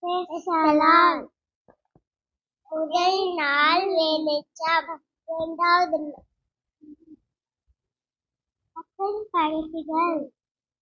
பேசலாம். முதல் நாள் வெளிச்சம். இரண்டாவது பரிசுகள்.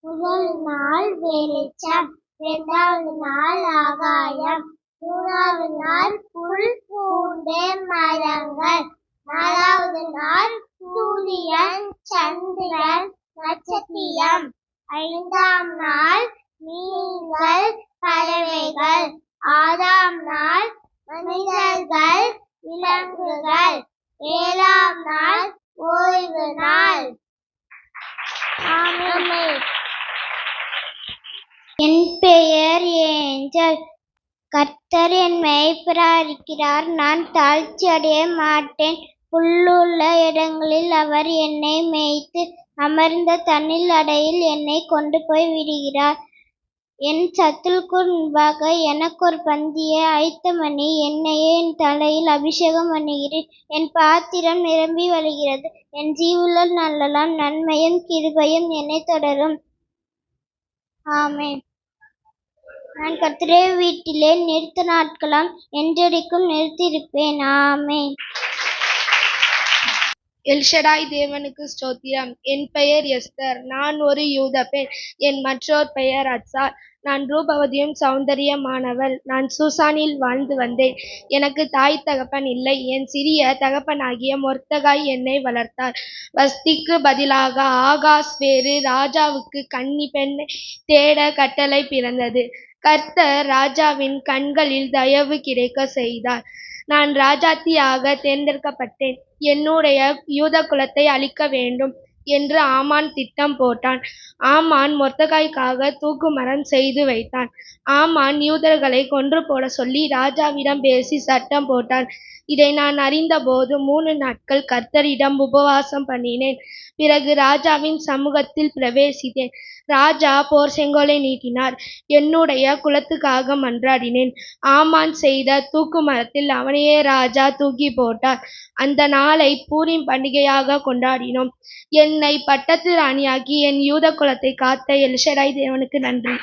முதல் நாள் வெளிச்சம், இரண்டாவது நாள் ஆகாயம், மூணாவது நாள் புல் பூண்டு மரங்கள், நாலாவது நாள் சூரியன் சந்திரன் நட்சத்திரம், ஐந்தாம் நாள் மீன்கள் பறவைகள், ஆறாம் நாள் மனிதர்கள் விலங்குகள், ஏழாம் நாள் ஓய்வு நாள். என் பெயர் ஏஞ்சல். கர்த்தர் என் மேய்ப்பராய் இருக்கிறார், நான் தாழ்ச்சி அடைய மாட்டேன். புல்லுள்ள இடங்களில் அவர் என்னை மேய்த்து அமர்ந்த தண்ணீர் அடையில் என்னை கொண்டு போய் விடுகிறார். என் சத்துருக்கு முன்பாக எனக்கு ஒரு பந்தியை ஆயத்தம் பண்ணி எண்ணெயை என் தலையில் அபிஷேகம் பண்ணுகிறேன். என் பாத்திரம் நிரம்பி வழிகிறது. என் ஜீவுள்ள நாளெல்லாம் நன்மையும் கிருபையும் என்னை தொடரும். ஆமென். நான் கர்த்தருடைய வீட்டிலே நிறுத்த நாட்களாம் என்றென்றைக்கும் நிலைத்திருப்பேன். ஆமென். எல்ஷடாய் தேவனுக்கு ஸ்தோத்திரம். என் பெயர் எஸ்தர். நான் ஒரு யூத பெண். என் மற்றோர் பெயர் அத்சார். நான் ரூபவதியும் சௌந்தரியமானவள். நான் சூசானில் வாழ்ந்து வந்தேன். எனக்கு தாய் தகப்பன் இல்லை. என் சிறிய தகப்பனாகிய மொர்தெகாய் என்னை வளர்த்தார். வஸ்திக்கு பதிலாக ஆகாஸ் வேறு ராஜாவுக்கு கன்னி பெண்ணை தேட கட்டளை பிறந்தது. கர்த்தர் ராஜாவின் கண்களில் தயவு கிடைக்க செய்தார். நான் ராஜாத்தியாக தேர்ந்தெடுக்கப்பட்டேன். என்னுடைய யூத குலத்தை அழிக்க வேண்டும் என்று ஆமான் திட்டம் போட்டான். ஆமான் மொர்தெகாய்க்காக தூக்குமரம் செய்து வைத்தான். ஆமான் யூதர்களை கொன்று போட சொல்லி ராஜாவிடம் பேசி சட்டம் போட்டான். இதை நான் அறிந்தபோது 3 நாட்கள் கர்த்தரிடம் உபவாசம் பண்ணினேன். பிறகு ராஜாவின் சமூகத்தில் பிரவேசித்தேன். ராஜா போர் செங்கோலை நீட்டினார். என்னுடைய குலத்துக்காக மன்றாடினேன். ஆமான் செய்த தூக்குமரத்தில் அவனையே ராஜா தூக்கி போட்டார். அந்த நாளை பூரிம் பண்டிகையாக கொண்டாடினோம். என்னை பட்டத்து ராணியாக்கி என் யூத குலத்தை காத்த எல்ஷடாய் தேவனுக்கு நன்றி.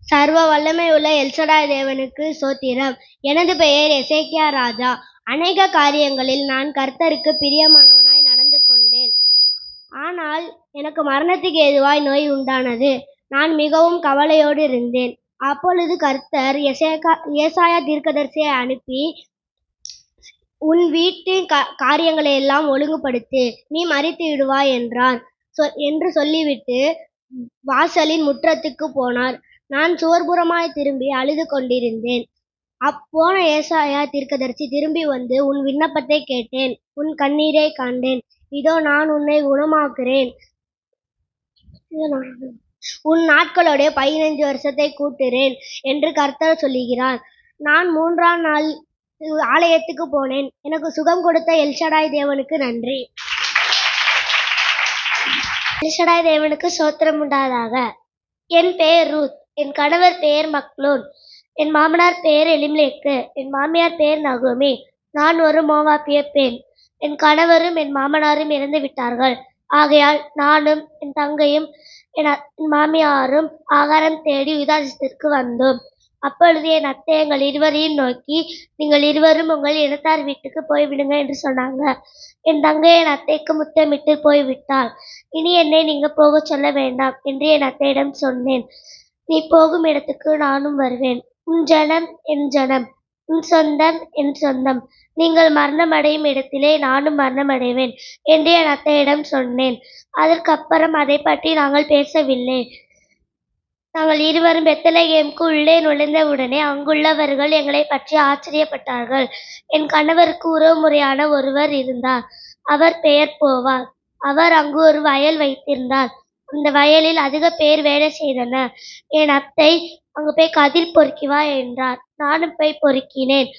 சர்வ வல்லமை உள்ள எல்ஷடாய் தேவனுக்கு ஸ்தோத்திரம். எனது பெயர் எசேக்கியா ராஜா. அநேக காரியங்களில் நான் கர்த்தருக்கு பிரியமானவனாய் நடந்து கொண்டேன். ஆனால் எனக்கு மரணத்துக்கு ஏதுவாய் நோய் உண்டானது. நான் மிகவும் கவலையோடு இருந்தேன். அப்பொழுது கர்த்தர் ஏசாயா தீர்க்கதரிசியை அனுப்பி, உன் வீட்டின் காரியங்களை எல்லாம் ஒழுங்குபடுத்து, நீ மரித்து விடுவாய் என்றார் என்று சொல்லிவிட்டு வாசலின் முற்றத்துக்கு போனார். நான் சுவர்புறமாய் திரும்பி அழுது கொண்டிருந்தேன். அப்போன ஏசாயா தீர்க்கதரிசி திரும்பி வந்து, உன் விண்ணப்பத்தை கேட்டேன், உன் கண்ணீரை கண்டேன். இதோ நான் உன்னை குணமாக்குறேன். உன் நாட்களுடைய 15 வருஷத்தை கூட்டுறேன் என்று கர்த்தர் சொல்லுகிறார். நான் 3ஆம் நாள் ஆலயத்துக்கு போனேன். எனக்கு சுகம் கொடுத்த எல்ஷடாய் தேவனுக்கு நன்றி. எல்ஷடாய் தேவனுக்கு ஸ்தோத்திரம் உண்டாதாக. என் பெயர் ரூத். என் கணவர் பெயர் மக்லோன். என் மாமனார் பெயர் எலிமெலேக்கு. என் மாமியார் பெயர் நகோமி. நான் ஒரு மோவாபிய பெண். என் கணவரும் என் மாமனாரும் இறந்து விட்டார்கள். ஆகையால் நானும் என் தங்கையும் என் மாமியாரும் ஆகாரம் தேடி யூதாதேசத்திற்கு வந்தோம். அப்பொழுது என் அத்தை எங்கள் இருவரையும் நோக்கி, நீங்கள் இருவரும் உங்கள் இனத்தார் வீட்டுக்கு போய்விடுங்க என்று சொன்னாங்க. என் தங்கை என் அத்தைக்கு முத்தமிட்டு போய்விட்டாள். இனி என்னை நீங்க போக சொல்ல வேண்டாம் என்று என் அத்தையிடம் சொன்னேன். நீ போகும் இடத்துக்கு நானும் வருவேன். உன் ஜனம் என் ஜனம், உன் சொந்தம் என் சொந்தம். நீங்கள் மரணமடையும் இடத்திலே நானும் மரணமடைவேன் என்று என் அத்தையிடம் சொன்னேன். அதற்கப்புறம் அதை பற்றி நாங்கள் பேசவில்லை. நாங்கள் இருவரும் பெத்லகேமுக்கு உள்ளே நுழைந்தவுடனே அங்குள்ளவர்கள் எங்களை பற்றி ஆச்சரியப்பட்டார்கள். என் கணவருக்கு உறவுமுறையான ஒருவர் இருந்தார். அவர் பெயர் போவாஸ். அவர் அங்கு ஒரு வயல் வைத்திருந்தார். அந்த வயலில் அதிக பேர் வேலை செய்தனர். என் அத்தை, அங்கு போய் கதிர் பொறுக்கி வா என்றார். நானும் போய் பொறுக்கினேன்.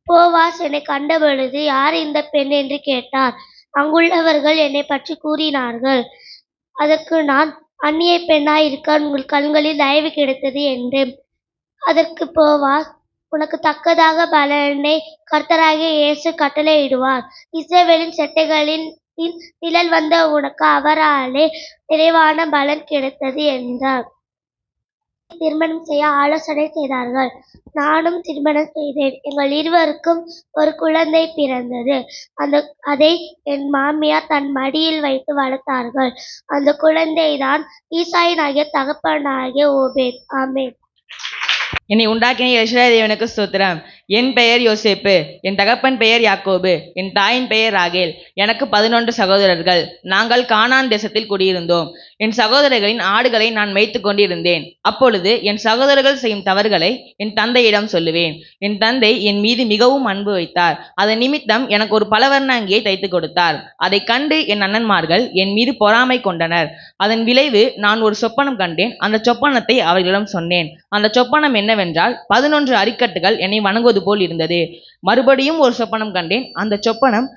போவாஸ் என்னை கண்டபொழுது, யார் இந்த பெண் என்று கேட்டார். அங்குள்ளவர்கள் என்னை பற்றி கூறினார்கள். அதற்கு நான், அந்நிய பெண்ணாய் இருக்க உங்கள் கண்களில் தயவு கிடைத்தது என்றேன். அதற்கு போவாஸ், உனக்கு தக்கதாக பலனை கர்த்தராகிய இயேசு கட்டளையிடுவார். இஸ்ரவேலின் செட்டைகளின் நிழல் வந்த உனக்கு அவராலே நிறைவான பலன் கிடைத்தது என்றார். திருமணம் செய்ய ஆலோசனை செய்தார்கள். நானும் திருமணம் செய்தேன். எங்கள் இருவருக்கும் ஒரு குழந்தை பிறந்தது. அதை என் மாமியார் தன் மடியில் வைத்து வளர்த்தார்கள். அந்த குழந்தைதான் ஈசாயினாகிய தகப்பனாகிய ஓபேத். ஆமென். என்னை உண்டாக்கின இஸ்ரவேல் தேவனுக்கு ஸ்தோத்திரம். என் பெயர் யோசேப்பு, என் தகப்பன் பெயர் யாக்கோபு, என் தாயின் பெயர் ராகேல். எனக்கு 11 சகோதரர்கள். நாங்கள் கானான் தேசத்தில் குடியிருந்தோம். என் சகோதரர்களின் ஆடுகளை நான் மேய்த்து கொண்டிருந்தேன். அப்பொழுது என் சகோதரர்கள் செய்யும் தவறுகளை என் தந்தையிடம் சொல்லுவேன். என் தந்தை என் மீது மிகவும் அன்பு வைத்தார். அதன் நிமித்தம் எனக்கு ஒரு பலவர்ண அங்கியை தைத்து கொடுத்தார். அதை கண்டு என் அண்ணன்மார்கள் என் மீது பொறாமை கொண்டனர். அதன் விளைவு நான் ஒரு சொப்பனம் கண்டேன். அந்த சொப்பனத்தை அவர்களிடம் சொன்னேன். அந்த சொப்பனம் என்னவென்றால் 11 அரிக்கட்டுகள் என்னை வணங்குவது போல் இருந்தது. மறுபடியும் ஒரு சொப்பனம் கண்டேன். அந்த சொப்பனம்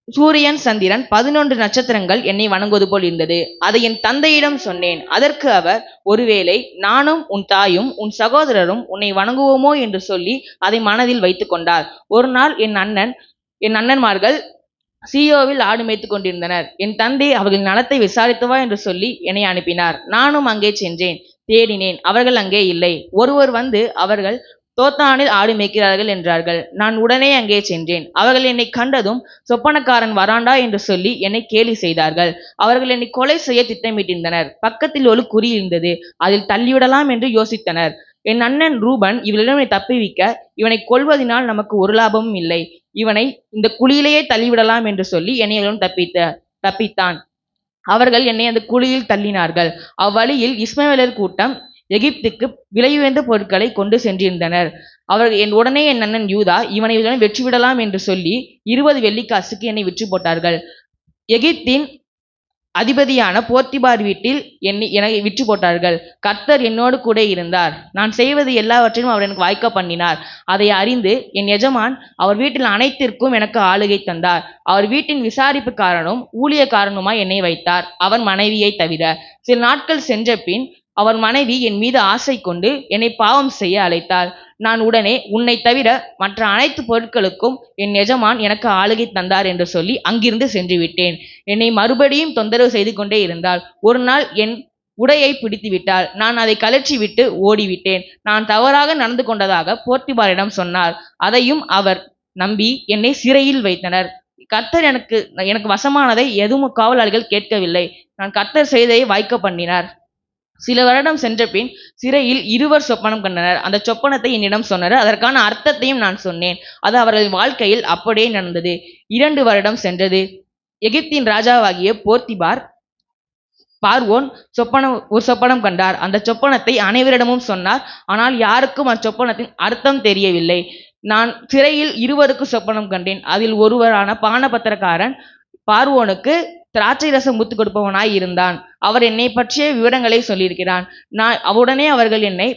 சூரியன் சந்திரன் 11 நட்சத்திரங்கள் என்னை வணங்குவது போல் இருந்தது. அதை என் தந்தையிடம் சொன்னேன். அதற்கு அவர், ஒருவேளை நானும் உன் தாயும் உன் சகோதரரும் உன்னை வணங்குவோமோ என்று சொல்லி அதை மனதில் வைத்துக் கொண்டார். ஒரு நாள் என் அண்ணன்மார்கள் சீயோவில் ஆடு மேய்த்து கொண்டிருந்தனர். என் தந்தை அவர்களின் நலத்தை விசாரித்து வா என்று சொல்லி என்னை அனுப்பினார். நானும் அங்கே சென்றேன். தேடினேன். அவர்கள் அங்கே இல்லை. ஒருவர் வந்து, அவர்கள் தோத்தானில் ஆடு மேய்க்கிறார்கள் என்றார்கள். நான் உடனே அங்கே சென்றேன். அவர்கள் என்னை கண்டதும், சொப்பனக்காரன் வராண்டா என்று சொல்லி என்னை கேலி செய்தார்கள். அவர்கள் என்னை கொலை செய்ய திட்டமிட்டிருந்தனர். பக்கத்தில் ஒரு குறி இருந்தது. அதில் தள்ளிவிடலாம் என்று யோசித்தனர். என் அண்ணன் ரூபன் இவளிடம் தப்பிவிக்க, இவனை கொல்வதனால் நமக்கு ஒரு லாபமும் இல்லை, இவனை இந்த குழியிலேயே தள்ளிவிடலாம் என்று சொல்லி என்னையும் தப்பித்தான். அவர்கள் என்னை அந்த குழியில் தள்ளினார்கள். அவ்வழியில் இஸ்மவேலர் கூட்டம் எகிப்துக்கு விலையுயர்ந்த பொருட்களை கொண்டு சென்றிருந்தனர். அவர்கள் உடனே என் அண்ணன் யூதா, இவனை வெற்றி விடலாம் என்று சொல்லி 20 வெள்ளிக்காசுக்கு என்னை விற்று போட்டார்கள். எகிப்தின் அதிபதியான போர்த்திபார் வீட்டில் என்னை விற்று போட்டார்கள். கர்த்தர் என்னோடு கூட இருந்தார். நான் செய்வது எல்லாவற்றையும் அவர் எனக்கு வாய்க்க பண்ணினார். அதை அறிந்து என் எஜமான் அவர் வீட்டில் அனைத்திற்கும் எனக்கு ஆளுகை தந்தார். அவர் வீட்டின் விசாரிப்புக்காரனும் ஊழியக்காரனுமாய் என்னை வைத்தார், அவன் மனைவியை தவிர. சில நாட்கள் சென்ற பின் அவர் மனைவி என் மீது ஆசை கொண்டு என்னை பாவம் செய்ய அழைத்தாள். நான் உடனே, உன்னை தவிர மற்ற அனைத்து பொருட்களுக்கும் என் எஜமான் எனக்கு ஆளுகை தந்தார் என்று சொல்லி அங்கிருந்து சென்று விட்டேன். என்னை மறுபடியும் தொந்தரவு செய்து கொண்டே இருந்தாள். ஒரு நாள் என் உடையை பிடித்து விட்டாள். நான் அதை கழற்றி விட்டு ஓடிவிட்டேன். நான் தவறாக நடந்து கொண்டதாக போர்த்திபாரிடம் சொன்னார். அதையும் அவர் நம்பி என்னை சிறையில் வைத்தனர். கர்த்தர் எனக்கு வசமானதை எதுவும் காவலாளிகள் கேட்கவில்லை. நான் கர்த்தர் செய்ததை வாய்க்க பண்ணினார். சில வருடம் சென்ற பின் சிறையில் 2 சொப்பனம் கண்டனர். அந்த சொப்பனத்தை என்னிடம் சொன்னார். அதற்கான அர்த்தத்தையும் நான் சொன்னேன். அது அவர்கள் வாழ்க்கையில் அப்படியே நடந்தது. 2 வருடம் சென்றது. எகிப்தின் ராஜாவாகிய பார்வோன் ஒரு சொப்பனம் கண்டார். அந்த சொப்பனத்தை அனைவரிடமும் சொன்னார். ஆனால் யாருக்கும் அச்சொப்பனத்தின் அர்த்தம் தெரியவில்லை. நான் சிறையில் 2 சொப்பனம் கண்டேன். அதில் ஒருவரான பானபத்திரக்காரன் பார்வோனுக்கு திராட்சை ரசம் ஊத்து கொடுப்பவனாய் இருந்தான். அவர் என்னை பற்றிய விவரங்களை சொல்லியிருக்கிறான். உடனே அவர்கள் என்னை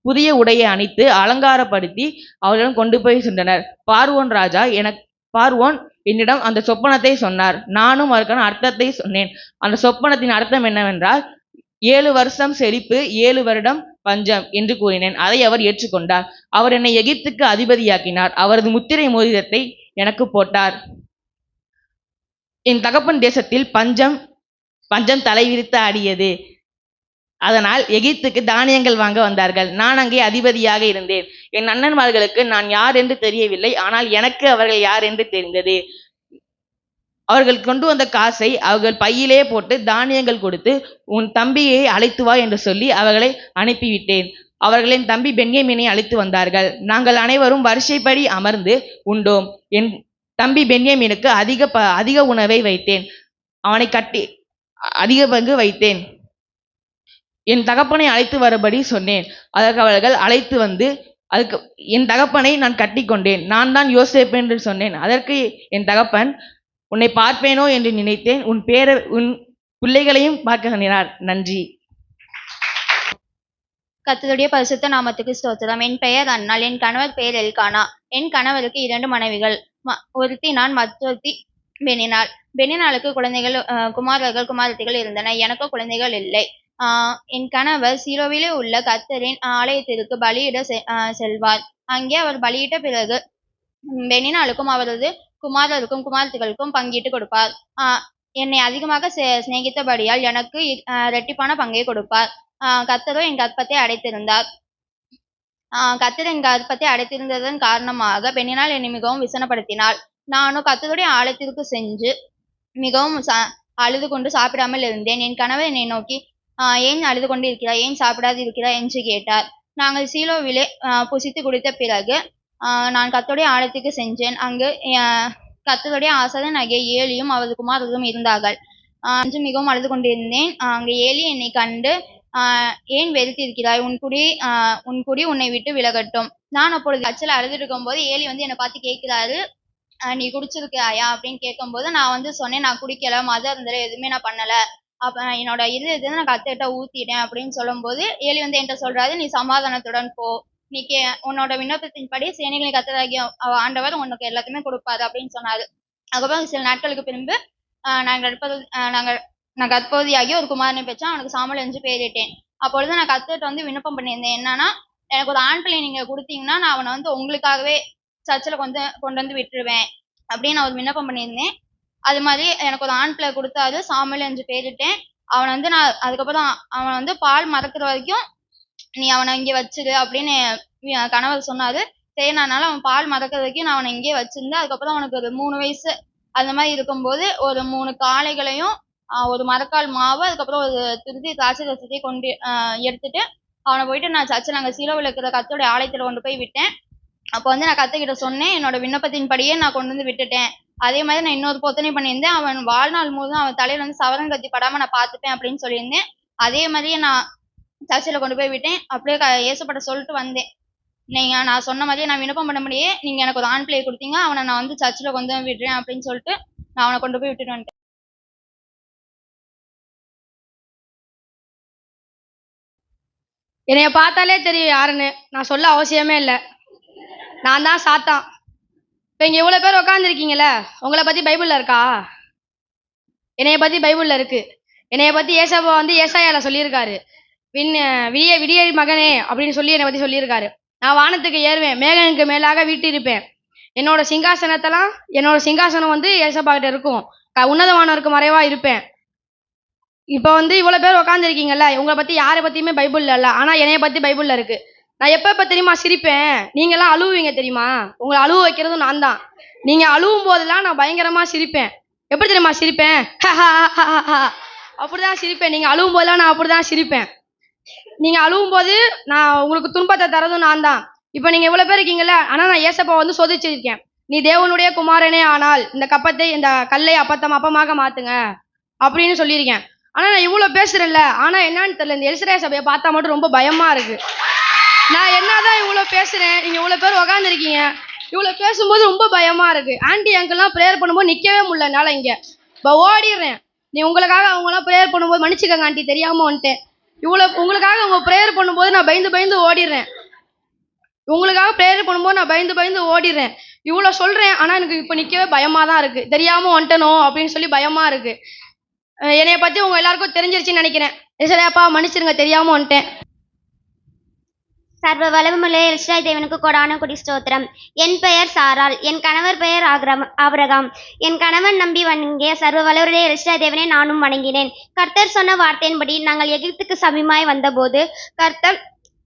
புதிய உடையை அணித்து அலங்காரப்படுத்தி அவர்களிடம் கொண்டு போய் சென்றனர். பார்வோன் என்னிடம் அந்த சொப்பனத்தை சொன்னார். நானும் அதற்கான அர்த்தத்தை சொன்னேன். அந்த சொப்பனத்தின் அர்த்தம் என்னவென்றால், 7 வருஷம் செழிப்பு, 7 வருடம் பஞ்சம் என்று கூறினேன். அதை அவர் ஏற்றுக்கொண்டார். அவர் என்னை எகிப்துக்கு அதிபதியாக்கினார். அவரது முத்திரை மோதிரத்தை எனக்கு போட்டார். என் தகப்பன் தேசத்தில் பஞ்சம் தலைவிரித்து ஆடியது. அதனால் எகிப்துக்கு தானியங்கள் வாங்க வந்தார்கள். நான் அங்கே அதிபதியாக இருந்தேன். என் அண்ணன்மார்களுக்கு நான் யார் என்று தெரியவில்லை. ஆனால் எனக்கு அவர்கள் யார் என்று தெரிந்தது. அவர்கள் கொண்டு வந்த காசை அவர்கள் பையிலே போட்டு தானியங்கள் கொடுத்து, உன் தம்பியை அழைத்து வா என்று சொல்லி அவர்களை அனுப்பிவிட்டேன். அவர்களின் தம்பி பென்யமீனை அழைத்து வந்தார்கள். நாங்கள் அனைவரும் வரிசைப்படி அமர்ந்து உண்டோம். என் தம்பி பென்யமீனுக்கு அதிக உணவை வைத்தேன். அவனை கட்டி அதிக பங்கு வைத்தேன். என் தகப்பனை அழைத்து வரும்படி சொன்னேன். அதற்கு அவர்கள் அழைத்து வந்து, என் தகப்பனை நான் கட்டி கொண்டேன். நான் தான் யோசேப்பு என்று சொன்னேன். அதற்கு என் தகப்பன், உன்னை பார்ப்பேனோ என்று நினைத்தேன், உன் பிள்ளைகளையும் பார்க்க சொன்னார். நன்றி. கர்த்தருடைய பரிசுத்த நாமத்துக்கு ஸ்தோத்திரம். என் பெயர் அன்னாள். என் கணவர் பெயர் எல்கானா. என் கணவருக்கு 2 மனைவிகள். ஒருத்தி நான், மற்றொருத்தி பெனினாள். பெனினாளுக்கு குமாரர்கள் குமாரத்திகள் இருந்தன. எனக்கு குழந்தைகள் இல்லை. என் கணவர் சீலோவிலே உள்ள கர்த்தரின் ஆலயத்திற்கு பலியிட செல்வார். அங்கே அவர் பலியிட்ட பிறகு பெனினாளுக்கும் அவரது குமாரருக்கும் குமாரத்திகளுக்கும் பங்கிட்டு கொடுப்பார். என்னை அதிகமாக சிநேகித்தபடியால் எனக்கு இரட்டிப்பான பங்கை கொடுப்பார். கர்த்தரோ என் கர்ப்பத்தை அடைத்திருந்தார். கர்த்தர் என் கர்ப்பத்தை அடைத்திருந்ததன் காரணமாக பெண்ணினால் என்னை மிகவும் விசனப்படுத்தினாள். நானும் கர்த்தருடைய ஆலயத்திற்கு சென்று மிகவும் அழுது கொண்டு சாப்பிடாமல் இருந்தேன். என் கணவர் என்னை நோக்கி, ஏன் அழுது கொண்டு இருக்கிறாய், ஏன் சாப்பிடாது இருக்கிறாய் என்று கேட்டார். நாங்கள் சீலோவிலே புசித்து குடித்த பிறகு நான் கர்த்தருடைய ஆலயத்துக்கு சென்றேன். அங்கு கர்த்தருடைய ஆசாரியனாகிய ஏலியும் அவரது குமாரரும் இருந்தார்கள். என்று மிகவும் அழுது கொண்டிருந்தேன். அங்கு ஏலி என்னை கண்டு, ஏன் வெறுத்திருக்கிறாய், உன் குடி உன்னை விட்டு விலகட்டும். நான் அப்பொழுது அச்சல் அழுதுட்டு இருக்கும்போது ஏலி என்னை பார்த்து கேட்கிறாரு, நீ குடிச்சிருக்காயா அப்படின்னு கேட்கும்போது நான் சொன்னேன், நான் குடிக்கல, மதம் இருந்தல, எதுவுமே நான் பண்ணல, அப்ப என்னோட இது நான் கத்துக்கிட்ட ஊத்திட்டேன் அப்படின்னு சொல்லும்போது ஏலி என்கிட்ட சொல்றாரு, நீ சமாதானத்துடன் போ, நீ உன்னோட விண்ணப்பத்தின்படி சேனைகளை கர்த்தராகிய ஆண்டவர் உனக்கு எல்லாத்தையுமே கொடுப்பாரு அப்படின்னு சொன்னாரு. அதுக்கப்புறம் சில நாட்களுக்கு பின்பு நான் கர்ப்பவதியாகி ஒரு குமாரனை பெற்றேன். அவனுக்கு சாமுவேல் என்று பெயரிட்டேன். அப்பொழுது நான் கர்த்தர்கிட்ட விண்ணப்பம் பண்ணியிருந்தேன், என்னன்னா எனக்கு ஒரு ஆண் பிள்ளை நீங்க கொடுத்தீங்கன்னா நான் அவனை உங்களுக்காகவே சர்ச்சில் கொண்டு வந்து விட்டுருவேன் அப்படின்னு நான் ஒரு விண்ணப்பம் பண்ணியிருந்தேன். அது மாதிரி எனக்கு ஒரு ஆண் பிள்ளை கொடுத்தாரு, சாமுவேல் என்று பெயரிட்டேன். அவன் நான் அதுக்கப்புறம் அவன் பால் மறக்கிற வரைக்கும் நீ அவனை இங்கே வச்சிரு அப்படின்னு கணவர் சொன்னாரு. சரி, நானால அவன் பால் மறக்கிற வரைக்கும் நான் அவனை இங்கே வச்சிருந்தேன். அதுக்கப்புறம் அவனுக்கு ஒரு 3 வயசு அந்த மாதிரி இருக்கும்போது ஒரு 3 காளைகளையும் ஒரு மரக்கால் மாவு, அதுக்கப்புறம் ஒரு திருதி திராட்சை ரசத்தை கொண்டு எடுத்துட்டு அவனை போயிட்டு நான் சர்ச்சில் அங்கே சீலோவில் இருக்கிற கர்த்தருடைய ஆலயத்தில் கொண்டு போய் விட்டேன். அப்போ நான் கர்த்தர்கிட்ட சொன்னேன், என்னோட விண்ணப்பத்தின்படியே நான் கொண்டு வந்து விட்டுட்டேன். அதே மாதிரி நான் இன்னொரு பொத்தனை பண்ணியிருந்தேன், அவன் வாழ்நாள் முழுதும் அவன் தலையில சவரன் கத்தி படாம நான் பார்த்துப்பேன் அப்படின்னு சொல்லியிருந்தேன். அதே மாதிரியே நான் சர்ச்சில் கொண்டு போய் விட்டேன். அப்படியே இயேசுப்பட்ட சொல்லிட்டு வந்தேன், நான் சொன்ன மாதிரியே நான் விண்ணப்பம் பண்ண முடியே, நீங்க எனக்கு ஒரு ஆண் பிள்ளையை கொடுத்தீங்க, அவனை நான் சர்ச்சில் கொண்டு வந்து விடுறேன் அப்படின்னு சொல்லிட்டு நான் அவனை கொண்டு போய் விட்டுட்டு வந்துட்டேன். என்னைய பார்த்தாலே தெரியும் யாருன்னு, நான் சொல்ல அவசியமே இல்லை. நான் தான் சாத்தான். இப்போ இங்கே இவ்வளோ பேர் உட்காந்துருக்கீங்களே, உங்களை பற்றி பைபிளில் இருக்கா? என்னைய பற்றி பைபிளில் இருக்கு. என்னைய பற்றி ஏசாப்பா ஏசாயால சொல்லியிருக்காரு, விடிய மகனே அப்படின்னு சொல்லி என்னை பற்றி சொல்லியிருக்காரு. நான் வானத்துக்கு ஏறுவேன், மேகனுக்கு மேலாக வீட்டிருப்பேன். என்னோட சிங்காசனம் ஏசப்பா கிட்ட இருக்கும், உன்னதமானவருக்கு மறைவா இருப்பேன். இப்போ இவ்வளோ பேர் உட்காந்துருக்கீங்கல்ல, உங்களை பற்றி யாரை பற்றியுமே பைபிளில் இல்லை, ஆனால் என்னைய பற்றி பைபிளில் இருக்கு. நான் எப்போ தெரியுமா சிரிப்பேன்? நீங்களாம் அழுவுவீங்க தெரியுமா, உங்களை அழுவ வைக்கிறதும் நான் தான். நீங்கள் அழுவும் போதெல்லாம் நான் பயங்கரமாக சிரிப்பேன். எப்படி தெரியுமா சிரிப்பேன்? அப்படிதான் சிரிப்பேன். நீங்கள் அழுவும் போதெல்லாம் நான் அப்படிதான் சிரிப்பேன். நீங்கள் அழுவும் போது நான் உங்களுக்கு துன்பத்தை தரதும் நான் தான். இப்போ நீங்கள் இவ்வளோ பேர் இருக்கீங்கல்ல, ஆனால் நான் ஏசப்பா சோதிச்சிருக்கேன். நீ தேவனுடைய குமாரனே ஆனால் இந்த கல்லை அப்பமாக மாற்றுங்க அப்படின்னு சொல்லியிருக்கேன். ஆனால் நான் இவ்வளோ பேசுகிறேன்ல, ஆனால் என்னன்னு தெரியல, இந்த எலிசராய சபையை பார்த்தா மட்டும் ரொம்ப பயமாக இருக்கு. நான் என்னதான் இவ்வளோ பேசுகிறேன், நீங்கள் இவ்வளோ பேர் உக்காந்துருக்கீங்க, இவ்வளோ பேசும்போது ரொம்ப பயமாக இருக்கு. ஆண்டி அங்கிள்லாம் ப்ரேயர் பண்ணும்போது நிற்கவே முடியல என்னால். இங்கே இப்போ ஓடிடுறேன். நீ உங்களுக்காக அவங்களாம் ப்ரேயர் பண்ணும்போது மன்னிச்சுக்கங்க ஆண்டி, தெரியாமல் வந்துட்டேன். உங்களுக்காக அவங்க ப்ரேயர் பண்ணும்போது நான் பயந்து ஓடிடுறேன். உங்களுக்காக ப்ரேயர் பண்ணும்போது நான் பயந்து ஓடிடுறேன். இவ்வளோ சொல்கிறேன், ஆனால் எனக்கு இப்போ நிற்கவே பயமாக தான் இருக்குது. தெரியாமல் வந்துட்டனோ அப்படின்னு சொல்லி பயமாக இருக்குது. என்னைய பற்றி உங்கள் எல்லாருக்கும் தெரிஞ்சிருச்சுன்னு நினைக்கிறேன். சரியாப்பா, மன்னிச்சிருங்க, தெரியாமல் வந்துட்டேன். சர்வ வல்லமையுள்ள எல்ஷாய் தேவனுக்கு கொடான கொடி ஸ்தோத்திரம். என் பெயர் சாராள், என் கணவர் பெயர் ஆபிரகாம். என் கணவன் நம்பி வணங்கிய சர்வ வல்லவருடைய எல்ஷாய் தேவனை நானும் வணங்கினேன். கர்த்தர் சொன்ன வார்த்தையின்படி நாங்கள் எகிப்துக்கு சமீபமாய் வந்தபோது கர்த்தர்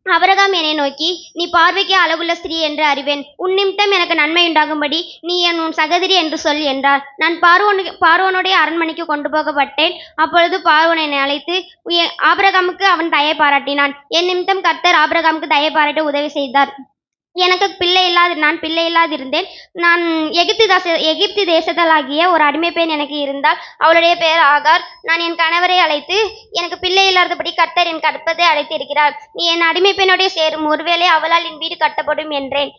ஆபிரகாம் என்னை நோக்கி, நீ பார்வைக்கு அழகுள்ள ஸ்திரீ என்று அறிவேன், உன் நிமித்தம் எனக்கு நன்மை உண்டாகும்படி நீ உன் சகோதரி என்று சொல் என்றார். நான் பார்வோனுடைய அரண்மனைக்கு கொண்டு போகப்பட்டேன். அப்பொழுது பார்வோன் என்னை அழைத்து ஆபிரகாமுக்கு அவன் தயை பாராட்டினான். என் நிமித்தம் கர்த்தர் ஆபிரகாமுக்கு தயை பாராட்ட உதவி செய்தார். எனக்கு நான் பிள்ளை இல்லாதிருந்தேன். நான் எகிப்து தேசத்தலாகிய ஒரு அடிமை பெண் எனக்கு இருந்தால், அவளுடைய பெயர் ஆகார். நான் என் கணவரை அழைத்து, எனக்கு பிள்ளை இல்லாதபடி கர்த்தர் என் கற்பத்தை அழைத்து இருக்கிறார், நீ என் அடிமை பெண்ணுடைய சேரும், ஒருவேளை அவளால் என் வீடு கட்டப்படும் என்றேன்.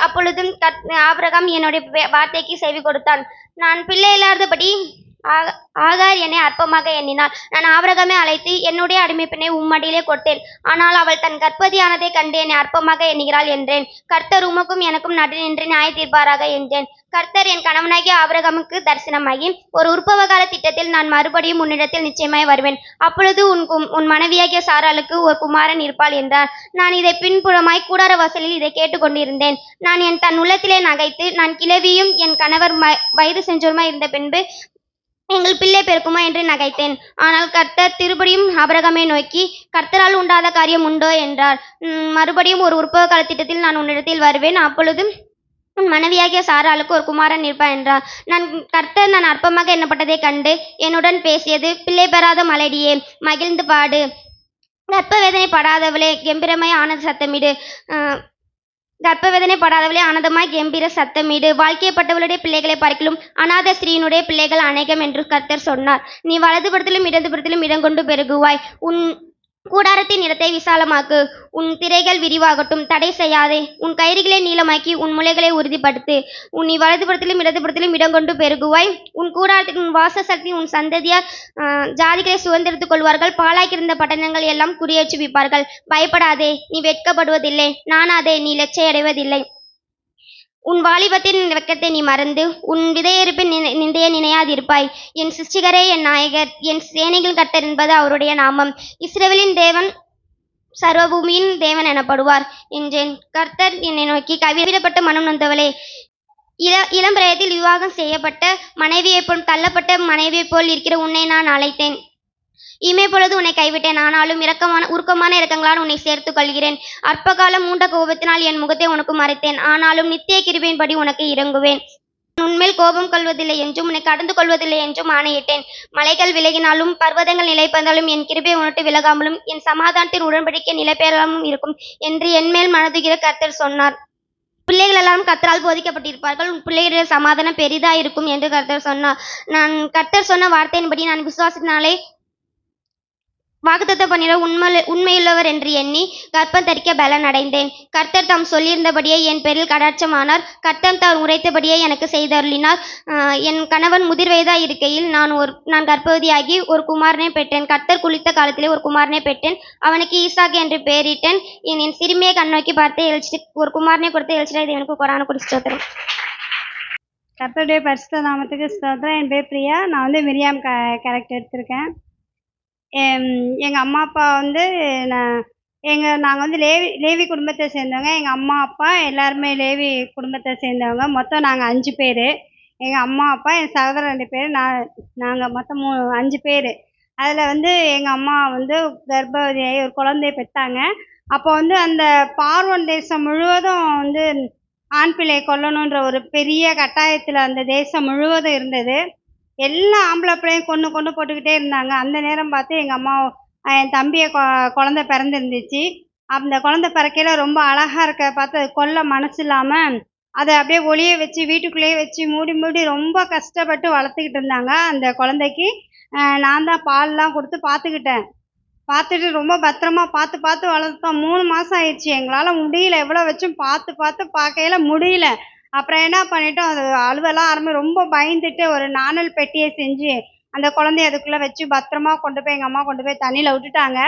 அப்பொழுதும் ஆபிரகாம் என்னுடைய வார்த்தைக்கு செவி கொடுத்தான். நான் பிள்ளை இல்லாதபடி ஆகார் என்னை அற்பமாக எண்ணினாள். நான் ஆபிரகாமை அழைத்து, என்னுடைய அடிமை பெண்ணை உம்மடியிலே கொடுத்தேன், ஆனால் அவள் தன் கர்ப்பதியானதை கண்டு என்னை அற்பமாக எண்ணுகிறாள் என்றேன். கர்த்தர் உமக்கும் எனக்கும் நடு நின்று நியாய தீர்ப்பாராக என்றேன். கர்த்தர் என் கணவனாகிய ஆபிரகாமுக்கு தரிசனமாகி, ஒரு உற்பவகால திட்டத்தில் நான் மறுபடியும் உன்னிடத்தில் நிச்சயமாய் வருவேன். அப்பொழுது உன் மனைவியாகிய சாராளுக்கு ஒரு குமாரன் இருப்பாள் என்றார். நான் இதை பின்புறமாய் கூடார வாசலில் இதை கேட்டுக்கொண்டிருந்தேன். நான் தன் உள்ளத்திலே நகைத்து, நான் கிழவியும் என் கணவர் வயது சென்றோருமாய் இருந்த பின்பு எங்கள் பிள்ளை பெருக்குமா என்று நகைத்தேன். ஆனால் கர்த்தர் திருப்படியும் ஆபிரகாமை நோக்கி, கர்த்தரால் உண்டாத காரியம் உண்டோ என்றார். மறுபடியும் ஒரு உற்பவ காலத்திட்டத்தில் நான் உன்னிடத்தில் வருவேன், அப்பொழுது உன் மனைவியாகிய சாராளுக்கு ஒரு குமாரன் இருப்பான் என்றார். கர்த்தர் நான் அற்பமாக எண்ணப்பட்டதை கண்டு என்னுடன் பேசியது, பிள்ளை பெறாத மலடியே மகிழ்ந்து பாடு, கர்ப்ப வேதனை படாதவளே கெம்பீரமாய் ஆனந்த சத்தமிடு, கர்ப்பவேதனை படாதவளே ஆனந்தமாய் கெம்பீர சத்தமிடு, வாழ்க்கையப்பட்டவளுடைய பிள்ளைகளை பார்க்கிலும் அநாத ஸ்திரீயினுடைய பிள்ளைகள் அநேகம் என்று கர்த்தர் சொன்னார். நீ வலதுபுறத்திலும் இடதுபுறத்திலும் இடங்கொண்டு பெருகுவாய், உன் கூடாரத்தின் இடத்தை விசாலமாக்கு, உன் திரைகள் விரிவாகட்டும், தடை செய்யாதே, உன் கயிறுகளை நீளமாக்கி உன் முளைகளை உறுதிப்படுத்து. நீ வலதுபுறத்திலும் இடதுபுறத்திலும் இடங்கொண்டு பெருகுவாய், உன் கூடாரத்தின் உன் வாசசக்தி உன் சந்ததியார் ஜாதிகளை சுதந்திரித்துக் கொள்வார்கள், பாழாக்கியிருந்த பட்டணங்கள் எல்லாம் குடியேற்றுவிப்பார்கள். பயப்படாதே, நீ வெட்கப்படுவதில்லை, நானாதே, நீ லட்சையடைவதில்லை. உன் வாலிபத்தின் வெட்கத்தை நீ மறந்து உன் விதையெறுப்பின் நிந்தையை நினையாதிருப்பாய். என் சிருஷ்டிகரே என் நாயகர், என் சேனைகள் கர்த்தர் என்பது அவருடைய நாமம். இஸ்ரவேலின் தேவன் சர்வபூமியின் தேவன் எனப்படுவார் என்றேன். கர்த்தர் என்னை நோக்கி, கைவிடப்பட்ட மனம் நொந்தவளே, இளம் பிராயத்தில் விவாகம் செய்யப்பட்ட மனைவியைப் போல் தள்ளப்பட்ட மனைவியைப் போல் இருக்கிற உன்னை நான் அழைத்தேன். இமைப்பொழுது உன்னை கைவிட்டேன், ஆனாலும் உருக்கமான இரக்கங்களால் உன்னை சேர்த்துக் கொள்கிறேன். அற்பகாலம் மூண்ட கோபத்தினால் என் முகத்தை உனக்கு மறைத்தேன், ஆனாலும் நித்திய கிருபையின்படி உனக்கு இறங்குவேன். உன்மேல் கோபம் கொள்வதில்லை என்றும் உன்னை கடந்து கொள்வதில்லை என்றும் ஆணையிட்டேன். மலைகள் விலகினாலும் பர்வதங்கள் நிலைப்பதாலும் என் கிருபை உன்னிட்டு விலகாமலும் என் சமாதானத்தின் உடன்படிக்கை நிலைபெறாமலும் இருக்கும் என்று என்மேல் மனதுகிற கர்த்தர் சொன்னார். பிள்ளைகள் எல்லாரும் கர்த்தரால் போதிக்கப்பட்டிருப்பார்கள், உன் பிள்ளைகளுடைய சமாதானம் பெரிதா இருக்கும் என்று கர்த்தர் சொன்னார். கர்த்தர் சொன்ன வார்த்தையின்படி நான் விசுவாசத்தினாலே வாக்குத்தத்தம் பண்ணிட உண்மையுள்ளவர் என்று எண்ணி கர்ப்பம் தரிக்க பலன் அடைந்தேன். கர்த்தர் தாம் சொல்லியிருந்தபடியே என் பேரில் கடாட்சமானார். கர்த்தர் தாம் உரைத்தபடியே எனக்கு செய்தருளினார். என் கணவன் முதிர் வயதாய் இருக்கையில் நான் கர்ப்பவதியாகி ஒரு குமாரனை பெற்றேன். கர்த்தர் குளித்த காலத்திலே ஒரு குமாரனை பெற்றேன். அவனுக்கு ஈசாக்கு என்று பெயரிட்டேன். என் சிறுமியை கண்ணோக்கி பார்த்து ஒரு குமாரனை கொடுத்து எல்சிடாய் தேவனுக்கு கொரான கொடி ஸ்தோத்திரம். கர்த்தருடைய பரிசுத்த நாமத்துக்கு ஸ்தோத்திரம். என் பேர் பிரியா. நான் வந்து மிரியாம் கேரக்டர் எடுத்திருக்கேன். எங்கள் அம்மா அப்பா வந்து நாங்கள் வந்து லேவி குடும்பத்தை சேர்ந்தவங்க. எங்கள் அம்மா அப்பா எல்லாருமே லேவி குடும்பத்தை சேர்ந்தவங்க. மொத்தம் நாங்கள் 5 பேர். எங்கள் அம்மா அப்பா, என் சகோதரர் 2 பேர், நாங்கள் மொத்தம் 5 பேர். அதில் வந்து எங்கள் அம்மா வந்து கர்ப்பவதியாகி ஒரு குழந்தைய பெற்றாங்க. அப்போ வந்து அந்த பார்வோன் தேசம் முழுவதும் வந்து ஆண் பிள்ளை கொல்லணுன்ற ஒரு பெரிய கட்டாயத்தில் அந்த தேசம் முழுவதும் இருந்தது. எல்லா ஆம்பளை பிள்ளையும் கொண்டு போட்டுக்கிட்டே இருந்தாங்க. அந்த நேரம் பார்த்து எங்கள் அம்மா என் தம்பியை குழந்தை பிறந்திருந்துச்சு. அந்த குழந்தை பிறக்கையில் ரொம்ப அழகாக இருக்க பார்த்து அது கொல்ல மனசு இல்லாமல் அதை அப்படியே ஒளிய வச்சு வீட்டுக்குள்ளேயே வச்சு மூடி ரொம்ப கஷ்டப்பட்டு வளர்த்துக்கிட்டு இருந்தாங்க. அந்த குழந்தைக்கு நான் தான் பால்லாம் கொடுத்து பார்த்துட்டு ரொம்ப பத்திரமா பார்த்து வளர்த்தோம். 3 மாதம் ஆயிடுச்சு. எங்களால் முடியல, எவ்வளோ வச்சும் பார்த்து பார்க்கையில் முடியல. அப்புறம் என்ன பண்ணிட்டோம், அது அழுவலாம் ரொம்ப பயந்துட்டு ஒரு நாணல் பெட்டியை செஞ்சு அந்த குழந்தைய அதுக்குள்ளே வச்சு பத்திரமா எங்கள் அம்மா கொண்டு போய் தண்ணியில் விட்டுட்டாங்க.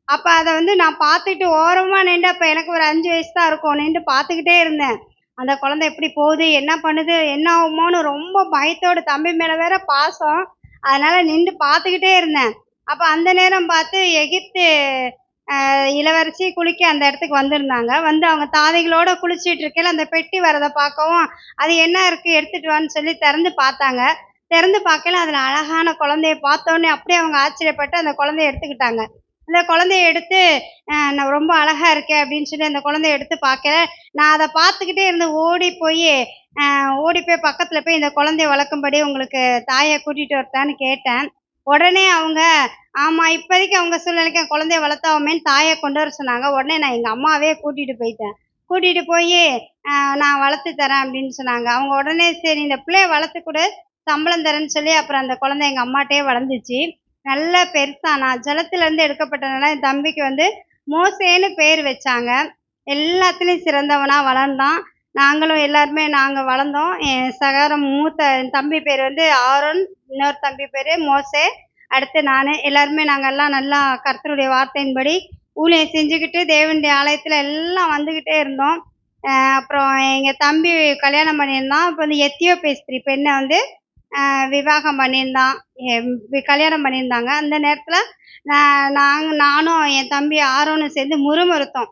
அப்போ அதை வந்து நான் பார்த்துட்டு ஓரமாக நின்று, அப்போ எனக்கு ஒரு 5 வயசு தான் இருக்கும், நின்று பார்த்துக்கிட்டே இருந்தேன். அந்த குழந்தை எப்படி போகுது, என்ன பண்ணுது, என்ன ஆகுமோன்னு ரொம்ப பயத்தோடு, தம்பி மேலே வேற பாசம், அதனால் நின்று பார்த்துக்கிட்டே இருந்தேன். அப்போ அந்த நேரம் பார்த்து எகிப்து இளவரசி குளிக்க அந்த இடத்துக்கு வந்திருந்தாங்க. வந்து அவங்க தாதைகளோட குளிச்சுட்டு இருக்கையில அந்த பெட்டி வரதை பார்க்கவும், அது என்ன இருக்குது எடுத்துகிட்டு வான்னு சொல்லி திறந்து பார்த்தாங்க. திறந்து பார்க்கையில அதில் அழகான குழந்தைய பார்த்தோன்னே அப்படியே அவங்க ஆச்சரியப்பட்டு அந்த குழந்தைய எடுத்துக்கிட்டாங்க. அந்த குழந்தைய எடுத்து நான் ரொம்ப அழகாக இருக்கேன் அப்படின்னு சொல்லி அந்த குழந்தைய எடுத்து பார்க்கல. நான் அதை பார்த்துக்கிட்டே இருந்து ஓடி போய் பக்கத்தில் போய் இந்த குழந்தைய வளர்க்கும்படி உங்களுக்கு தாயை கூட்டிகிட்டு வரட்டான்னு கேட்டேன். உடனே அவங்க, ஆமாம், இப்போதைக்கு அவங்க சூழ்நிலைக்கு குழந்தைய வளர்த்தாவுமேன்னு தாயை கொண்டு வர சொன்னாங்க. உடனே நான் எங்கள் அம்மாவே கூட்டிகிட்டு போயிட்டேன். கூட்டிகிட்டு போய் நான் வளர்த்து தரேன் அப்படின்னு சொன்னாங்க. அவங்க உடனே சரி இந்த பிள்ளைய வளர்த்து கொடு, சம்பளம் தரேன்னு சொல்லி அப்புறம் அந்த குழந்தை எங்கள் அம்மாட்டே வளர்ந்துச்சு. நல்லா பெருசானா, ஜலத்திலேருந்து எடுக்கப்பட்டதுனால என் தம்பிக்கு வந்து மோசேன்னு பேர் வச்சாங்க. எல்லாத்துலேயும் சிறந்தவனாக வளர்ந்தான். நாங்களும் எல்லாருமே நாங்கள் வளர்ந்தோம். என் சகோதரன் என் தம்பி பேர் வந்து ஆரோன், இன்னொரு தம்பி பேர் மோசே, அடுத்து நான். எல்லாருமே நாங்கள் எல்லாம் நல்லா கர்த்தருடைய வார்த்தையின்படி ஊழியம் செஞ்சுக்கிட்டு தேவனுடைய ஆலயத்தில் எல்லாம் வந்துக்கிட்டே இருந்தோம். அப்புறம் எங்கள் தம்பி கல்யாணம் பண்ணியிருந்தான். இப்போ வந்து எத்தியோப்பிய ஸ்திரீ பெண்ணை வந்து விவாகம் பண்ணியிருந்தான், கல்யாணம் பண்ணியிருந்தாங்க. அந்த நேரத்தில் நானும் என் தம்பி ஆரோனும் சேர்ந்து முறுமுறுத்தோம்.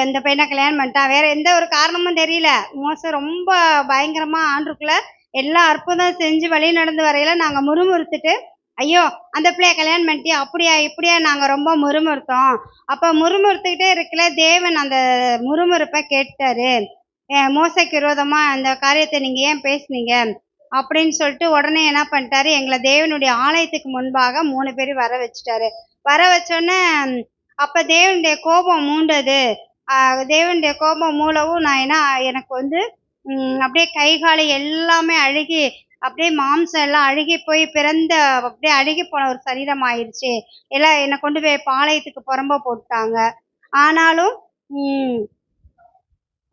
இந்த பையனை கல்யாணம் பண்ணிட்டான், வேறு எந்த ஒரு காரணமும் தெரியல. மோசம் ரொம்ப பயங்கரமாக ஆண்டுக்குள்ளே எல்லா அற்புதம் செஞ்சு வழி நடந்து வரையில நாங்கள் முறுமுறுத்துட்டு, ஐயோ அந்த பிள்ளைய கல்யாணம் பண்ணிட்டியா, அப்படியா இப்படியா நாங்கள் ரொம்ப முறுமுறுத்தோம். அப்போ முறுமுறுத்துக்கிட்டே இருக்கல தேவன் அந்த முறுமுறுப்பை கேட்டாரு. மோசைக்கு விரோதமாக அந்த காரியத்தை நீங்கள் ஏன் பேசுனீங்க அப்படின்னு சொல்லிட்டு உடனே என்ன பண்ணிட்டாரு, எங்களை தேவனுடைய ஆலயத்துக்கு முன்பாக 3 பேர் வர வச்சுட்டாரு. வர வச்சோன்னே அப்போ தேவனுடைய கோபம் மூண்டது. தேவனுடைய கோபம் மூலவும் நான் எனக்கு வந்து அப்படியே கை காலை எல்லாமே அழுகி, அப்படியே மாம்சம் எல்லாம் அழுகி போய் அப்படியே அழுகி போன ஒரு சரீரம் ஆயிடுச்சு. எல்லாம் என்னை கொண்டு போய் பாளையத்துக்கு புறம்ப போட்டாங்க. ஆனாலும்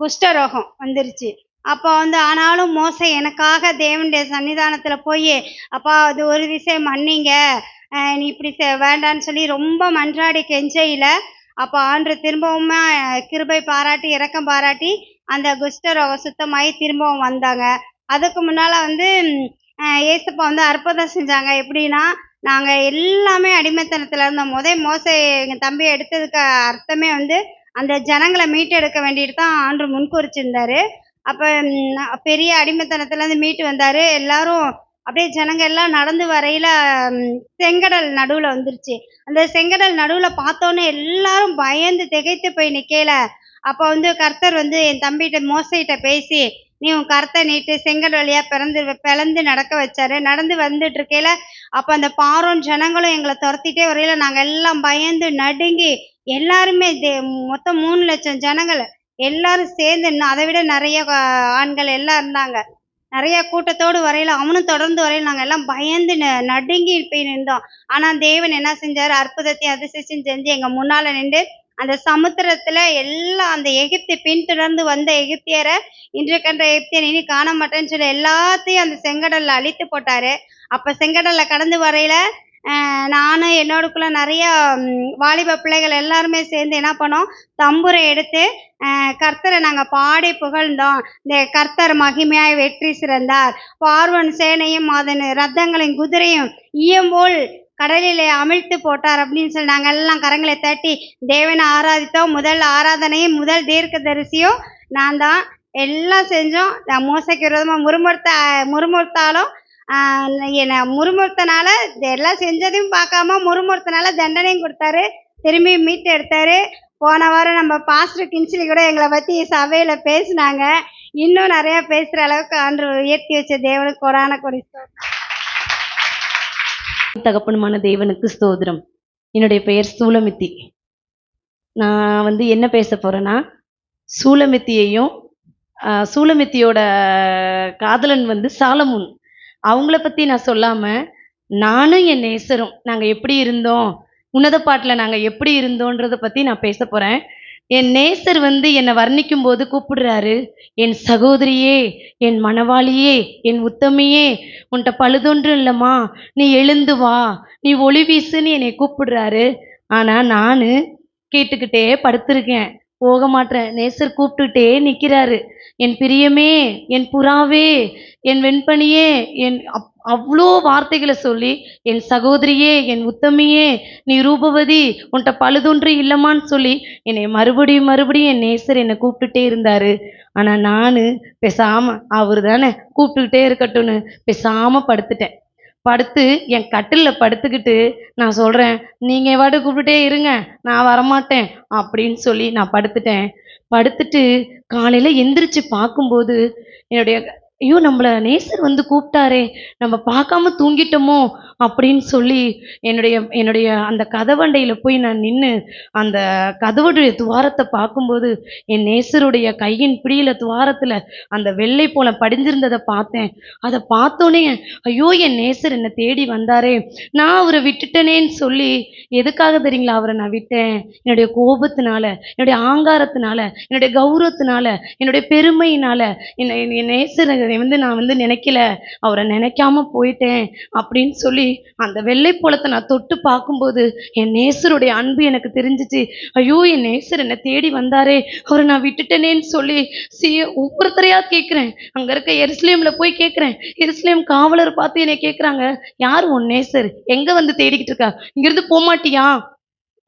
குஷ்டரோகம் வந்துருச்சு. அப்போ வந்து ஆனாலும் மோசே எனக்காக தேவனுடைய சன்னிதானத்துல போய், அப்பா அது ஒரு விஷயம் மன்னிங்க, நீ இப்படி வேண்டான்னு சொல்லி ரொம்ப மன்றாடி கெஞ்சையில அப்போ ஆண்டு திரும்பவுமே கிருபை பாராட்டி இரக்கம் பாராட்டி அந்த குஷ்டரோகம் சுத்தமாகி திரும்பவும் வந்தாங்க. அதுக்கு முன்னால வந்து ஏசப்பா வந்து அற்புதம் செஞ்சாங்க. எப்படின்னா, நாங்கள் எல்லாமே அடிமைத்தனத்துல இருந்தோம். மோசே எங்கள் தம்பியை எடுத்ததுக்கு அர்த்தமே வந்து அந்த ஜனங்களை மீட்டெடுக்க வேண்டிட்டு தான் ஆண்டு முன்குறிச்சிருந்தாரு. அப்போ பெரிய அடிமைத்தனத்துலேருந்து மீட்டு வந்தார். எல்லாரும் அப்படியே ஜனங்க எல்லாம் நடந்து வரையில செங்கடல் நடுவில் வந்துருச்சு. அந்த செங்கடல் நடுவில் பார்த்தோன்னே எல்லாரும் பயந்து திகைத்து போய் நிற்கல. அப்போ வந்து கர்த்தர் வந்து என் தம்பிகிட்ட மோசைகிட்ட பேசி, நீ உன் கரத்தை நீட்டு செங்கல் வழியாக பிளந்து நடக்க வச்சாரு. நடந்து வந்துட்டு இருக்கையில அப்போ அந்த பார்வோன் ஜனங்களும் எங்களை துரத்திட்டே வரையில நாங்கள் எல்லாம் பயந்து நடுங்கி எல்லாருமே மொத்தம் 3 லட்சம் ஜனங்கள் எல்லாரும் சேர்ந்து, இன்னும் அதை விட நிறைய ஆண்கள் எல்லாம் இருந்தாங்க. நிறைய கூட்டத்தோடு வரையில அவனும் தொடர்ந்து வரையில நாங்கள் எல்லாம் பயந்து நடுங்கி போய் நின்றோம். ஆனால் தேவன் என்ன செஞ்சார், அற்புதத்தையும் அதிசயம் செஞ்சு எங்கள் முன்னால் நின்று அந்த சமுத்திரத்துல எல்லாம் அந்த எகிப்து பின்தொடர்ந்து வந்த எகிப்தியரை இன்று கண்ட எகிப்தியன் இனி காண மாட்டேன்னு சொல்லி எல்லாத்தையும் அந்த செங்கடல்ல அழித்து போட்டாரு. அப்ப செங்கடல்ல கடந்து வரையில நானும் என்னோடக்குள்ள நிறைய வாலிப பிள்ளைகள் எல்லாருமே சேர்ந்து என்ன பண்ணோம், தம்புரை எடுத்து கர்த்தரை நாங்கள் பாடி புகழ்ந்தோம். இந்த கர்த்தர் மகிமையாய் வெற்றி சிறந்தார், பார்வன் சேனையும் அதன் ரத்தங்களின் குதிரையும் ஈயம்போல் கடலிலே அமிழ்த்து போட்டார் அப்படின்னு சொல்லி நாங்கள் எல்லாம் கரங்களை தட்டி தேவனை ஆராதித்தோம். முதல் ஆராதனையும் முதல் தீர்க்கதரிசியும் நான் தான். எல்லாம் செஞ்சோம். மோசைக்கு விரோதமாக முறுமுறுத்தாலும் என்னை முறுமுறுத்தனால எல்லாம் செஞ்சதையும் பார்க்காம முறுமுறுத்தனால தண்டனையும் கொடுத்தாரு, திரும்பி மீட்டு எடுத்தாரு. போன வாரம் நம்ம பாஸ்டர் கின்சிலி கூட எங்களை பற்றி சபையில் பேசினாங்க. இன்னும் நிறையா பேசுகிற அளவுக்கு ஆண்டு உயர்த்தி வச்ச தேவனுக்கு கொடான கொடி. தகப்பனுமான தேவனுக்கு ஸ்தோத்திரம். என்னுடைய பெயர் சூலமித்தி. நான் வந்து என்ன பேச போகிறேன்னா, சூலமித்தியையும் சூலமித்தியோட காதலன் வந்து சாலமோன், அவங்கள பற்றி நான் சொல்லாமல் நானும் என் நேசரும் நாங்கள் எப்படி இருந்தோம், உன்னத பாட்டில் நாங்கள் எப்படி இருந்தோன்றதை பற்றி நான் பேச போகிறேன். என் நேசர் வந்து என்னை வர்ணிக்கும் போது கூப்பிடுறாரு, என் சகோதரியே, என் மணவாளியே, என் உத்தமியே, உன்கிட்ட பழுதொன்றும் இல்லைம்மா, நீ எழுந்து வா, நீ ஒளி வீசுன்னு என்னை கூப்பிடுறாரு. ஆனால் நான் கேட்டுக்கிட்டே படுத்திருக்கேன், போக மாட்டேன். நேசர் கூப்பிட்டுக்கிட்டே நிற்கிறாரு, என் பிரியமே, என் புறாவே, என் வெண்பனியே, என் அவ்வளோ வார்த்தைகளை சொல்லி, என் சகோதரியே, என் உத்தமியே, நீ ரூபவதி, உன்கிட்ட பழுதொன்று இல்லைம்மான்னு சொல்லி என்னை மறுபடியும் என் நேசர் என்னை கூப்பிட்டுட்டே இருந்தார். ஆனால் நான் பேசாமல், அவர் தானே கூப்பிட்டுக்கிட்டே இருக்கட்டும்னு பேசாமல் படுத்துட்டேன். படுத்து என் கட்டிலில் படுத்துக்கிட்டு நான் சொல்கிறேன், நீங்கள் வாட்டு கூப்பிட்டுட்டே இருங்க, நான் வரமாட்டேன் அப்படின்னு சொல்லி நான் படுத்துட்டேன். படுத்துட்டு காலையில் எந்திரிச்சு பார்க்கும்போது என்னுடைய ஐயோ, நம்மளை நேசர் வந்து கூப்பிட்டாரே, நம்ம பார்க்காம தூங்கிட்டோமோ அப்படின்னு சொல்லி என்னுடைய அந்த கதவண்டையில் போய் நான் நின்று அந்த கதவுடைய துவாரத்தை பார்க்கும்போது என் நேசருடைய கையின் பிடியில துவாரத்தில் அந்த வெள்ளை போல படிஞ்சிருந்ததை பார்த்தேன். அதை பார்த்தோன்னே ஐயோ, என் நேசர் என்னை தேடி வந்தாரே, நான் அவரை விட்டுட்டேனேன்னு சொல்லி, எதுக்காக தெரியுங்களா அவரை நான் விட்டேன்? என்னுடைய கோபத்தினால, என்னுடைய ஆங்காரத்தினால, என்னுடைய கௌரவத்தினால, என்னுடைய பெருமையினால என் நேசரை வந்து நான் வந்து நினைக்கல, அவரை நினைக்காம போயிட்டேன் அப்படின்னு சொல்லி அந்த வெள்ளை போலத்தை நான் தொட்டு பார்க்கும்போது என் நேசருடைய அன்பு எனக்கு தெரிஞ்சிச்சு. ஐயோ, என் நேசர் என்னை தேடி வந்தாரே, அவரை நான் விட்டுட்டேனேன்னு சொல்லி ஒவ்வொருத்தரையா கேட்குறேன். அங்கே இருக்க எருசலேம்ல போய் கேட்குறேன். எருசலேம் காவலர் பார்த்து என்னை கேட்குறாங்க, யார் உன் நேசர், எங்கே வந்து தேடிக்கிட்டு இருக்கா, இங்கிருந்து போமாட்டியா,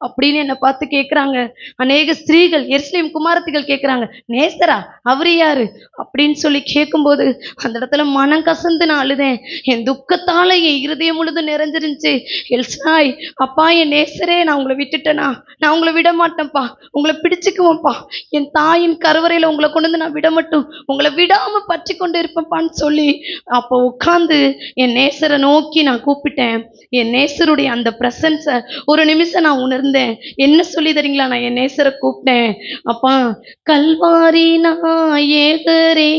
அப்படின்னு என்னை பார்த்து கேட்குறாங்க. அநேக ஸ்திரீகள் எருசலேம் குமாரத்திகள் கேட்குறாங்க, நேசரா அவர் யாரு அப்படின்னு சொல்லி கேட்கும்போது அந்த இடத்துல மனம் கசந்து நான் அழுதேன். என் துக்கத்தால் என் இருதயம் முழுதும் நிறைஞ்சிருந்துச்சு. எல்சாய், அப்பா என் நேசரே, நான் உங்களை விட்டுட்டேனா? நான் உங்களை விட மாட்டேன்ப்பா, உங்களை பிடிச்சிக்குவேன்ப்பா, என் தாயின் கருவறையில் உங்களை கொண்டு வந்து நான் விட மட்டும் உங்களை விடாம பற்றி கொண்டு இருப்பேன்ப்பான்னு சொல்லி அப்போ உட்காந்து என் நேசரை நோக்கி நான் கூப்பிட்டேன். என் நேசருடைய அந்த பிரசன்ஸை ஒரு நிமிஷம் நான் உணர்ந்தேன். என்ன சொல்லி தரீங்களா? நான் என் நேசரை கூப்பிட்டேன், அப்பா கல்வாரி நாயகரே,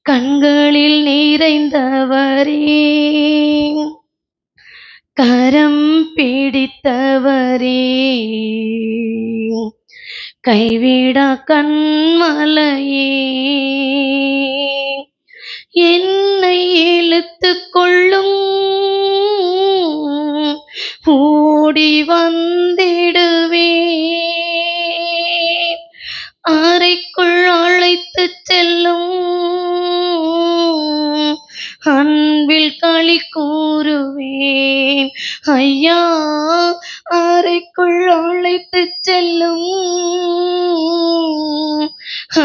கண்களில் நிறைந்தவரே, கரம் பிடித்தவரே, கைவிடா கண்மலையே, என்னை இழுத்து கொள்ளும், ஓடி வந்திடுவே, அறைக்குள் அழைத்து செல்லும், அன்பில் களி கூறுவேன். ஐயா, அறைக்குள் அழைத்து செல்லும்,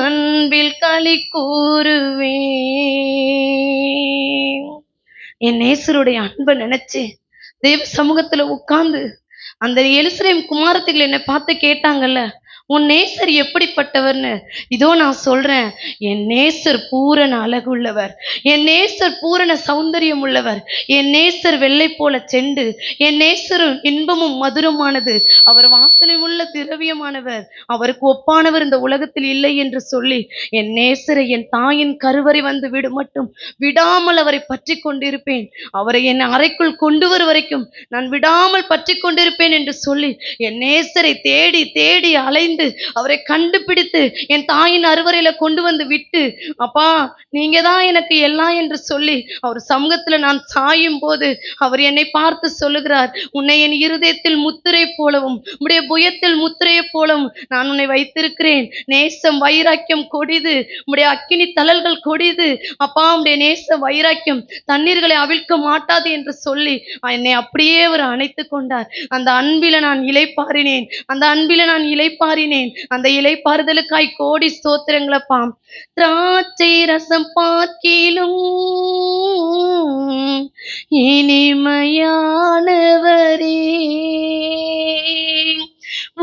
அன்பில் களி கூறுவேன். என் நேசருடைய அன்பை நினைச்சு தேவ சமூகத்துல உட்கார்ந்து அந்த எருசலேம் குமாரத்திகள் என்னை பார்த்து கேட்டாங்கல்ல, உன் நேசர் எப்படிப்பட்டவர்னு. இதோ நான் சொல்றேன், என் நேசர் பூரண அழகுள்ளவர், என் நேசர் பூரண சௌந்தரியம் உள்ளவர், என் நேசர் வெள்ளை போல செண்டு, என் நேசர் இன்பமும் மதுரமானது, அவர் வாசனை உள்ள திரவியமானவர், அவருக்கு ஒப்பானவர் இந்த உலகத்தில் இல்லை என்று சொல்லி என் நேசரை என் தாயின் கருவறை வந்து விடு மட்டும் விடாமல் அவரை பற்றி கொண்டிருப்பேன், அவரை என் அறைக்குள் கொண்டு வரும் வரைக்கும் நான் விடாமல் பற்றி கொண்டிருப்பேன் என்று சொல்லி என் நேசரை தேடி தேடி அலைந்து அவரை கண்டுபிடித்து என் தாயின் அருவறையில கொண்டு வந்து விட்டு, அப்பா நீங்க தான் எனக்கு எல்லாம் என்று சொல்லி அவர் சமூகத்துல நான் சாயும் போது அவர் என்னை பார்த்து சொல்லுகிறார், உன்னை என் இருதயத்தில் முத்திரை போலவும் உடைய புயத்தில் முத்திரையை போலவும் நான் உன்னை வைத்திருக்கிறேன். நேசம் வைராக்கியம் கொடிது, உடைய அக்கினி தழல்கள் கொடிது, அப்பா உடைய நேச வைராக்கியம் தண்ணீர்களை அவிழ்க்க மாட்டாது என்று சொல்லி என்னை அப்படியே அவர் அணைத்து கொண்டார். அந்த அன்பில நான் இளைப்பாறினேன், அந்த அன்பில நான் இளைப்பாறினேன். அந்த இளைப்பாறுதலுக்காய் கோடி ஸ்தோத்திரங்களப்பாம். திராட்சை ரசம் பார்க்கிலும் இனிமையானவரே,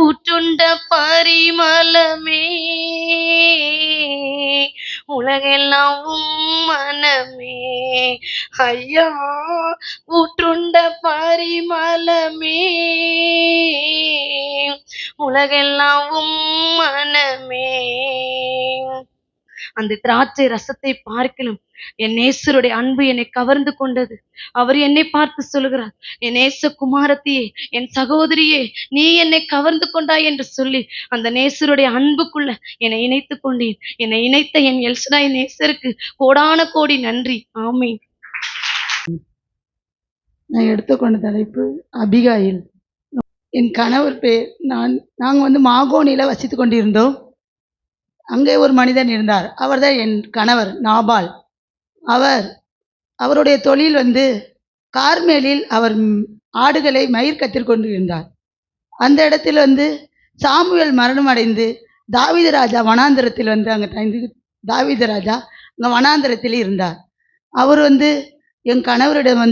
ஊற்றுண்ட பரிமளமே, உலகெல்லாம் மனமே, ஐயா ஊற்றுண்ட பரிமளமே, உலகெல்லாம் மனமே. அந்த திராட்சை ரசத்தை பார்க்கலும் என் நேசருடைய அன்பு என்னை கவர்ந்து கொண்டது. அவர் என்னை பார்த்து சொல்லுகிறார், என் நேச குமாரத்தியே, என் சகோதரியே, நீ என்னை கவர்ந்து கொண்டாய் என்று சொல்லி அந்த நேசருடைய அன்புக்குள்ள என்னை இணைத்து கொண்டேன். என்னை இணைத்த என் எல்சடாய் நேசருக்கு கோடான கோடி நன்றி. ஆமென். நான் எடுத்துக்கொண்ட தலைப்பு அபிகாயில். என் கணவர் பேர் நாங்கள் மாகோனியில் வசித்து கொண்டிருந்தோம். அங்கே ஒரு மனிதன் இருந்தார். அவர்தான் என் கணவர் நாபால். அவருடைய தொழில் கார்மேலில் அவர் ஆடுகளை மயிர் கத்திர் கொண்டு இருந்தார். அந்த இடத்தில் சாமுவேல் மரணம் அடைந்து தாவீது ராஜா வனாந்தரத்தில் அங்கே தாவீது ராஜா அங்கே வனாந்தரத்தில் இருந்தார். அவர் என் கணவரிடம்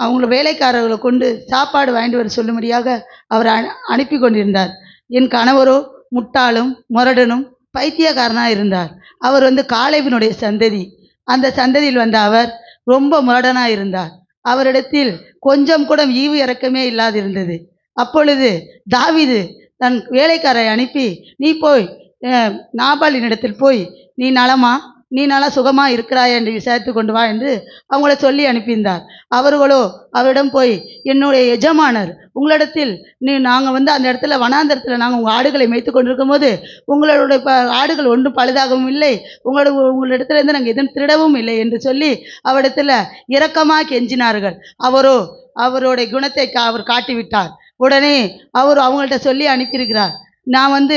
அவங்கள வேலைக்காரர்களை கொண்டு சாப்பாடு வாங்கிட்டு வர சொல்லும்படியாக அவர் அனுப்பி கொண்டிருந்தார். என் கணவரோ முட்டாளும் முரடனும் பைத்தியக்காரனாக இருந்தார். அவர் காலேபினுடைய சந்ததி. அந்த சந்ததியில் அவர் ரொம்ப முரடனாக இருந்தார். அவரிடத்தில் கொஞ்சம் கூட ஈவு இறக்கமே இல்லாதிருந்தது. அப்பொழுது தாவீது தன் வேலைக்காரரை அனுப்பி, நீ போய் நாபாலின் இடத்தில் போய் நீ நலமா, நீ நல்லா சுகமாக இருக்கிறாய் என்று விசாரித்து கொண்டு வா என்று அவங்கள சொல்லி அனுப்பியிருந்தார். அவர்களோ அவரிடம் போய், என்னுடைய எஜமானர் உங்களிடத்தில் நாங்கள் அந்த இடத்துல வனாந்தரத்தில் நாங்கள் உங்கள் ஆடுகளை மேய்த்து கொண்டிருக்கும் போது உங்களுடைய ஆடுகள் ஒன்றும் பழுதாகவும் இல்லை, உங்களிடத்துலேருந்து நாங்கள் எதுவும் திருடவும் இல்லை என்று சொல்லி அவரிடத்தில் இரக்கமாக கெஞ்சினார்கள். அவரோ அவருடைய குணத்தை அவர் காட்டிவிட்டார். உடனே அவர் அவங்கள்ட்ட சொல்லி அனுப்பியிருக்கிறார், நான்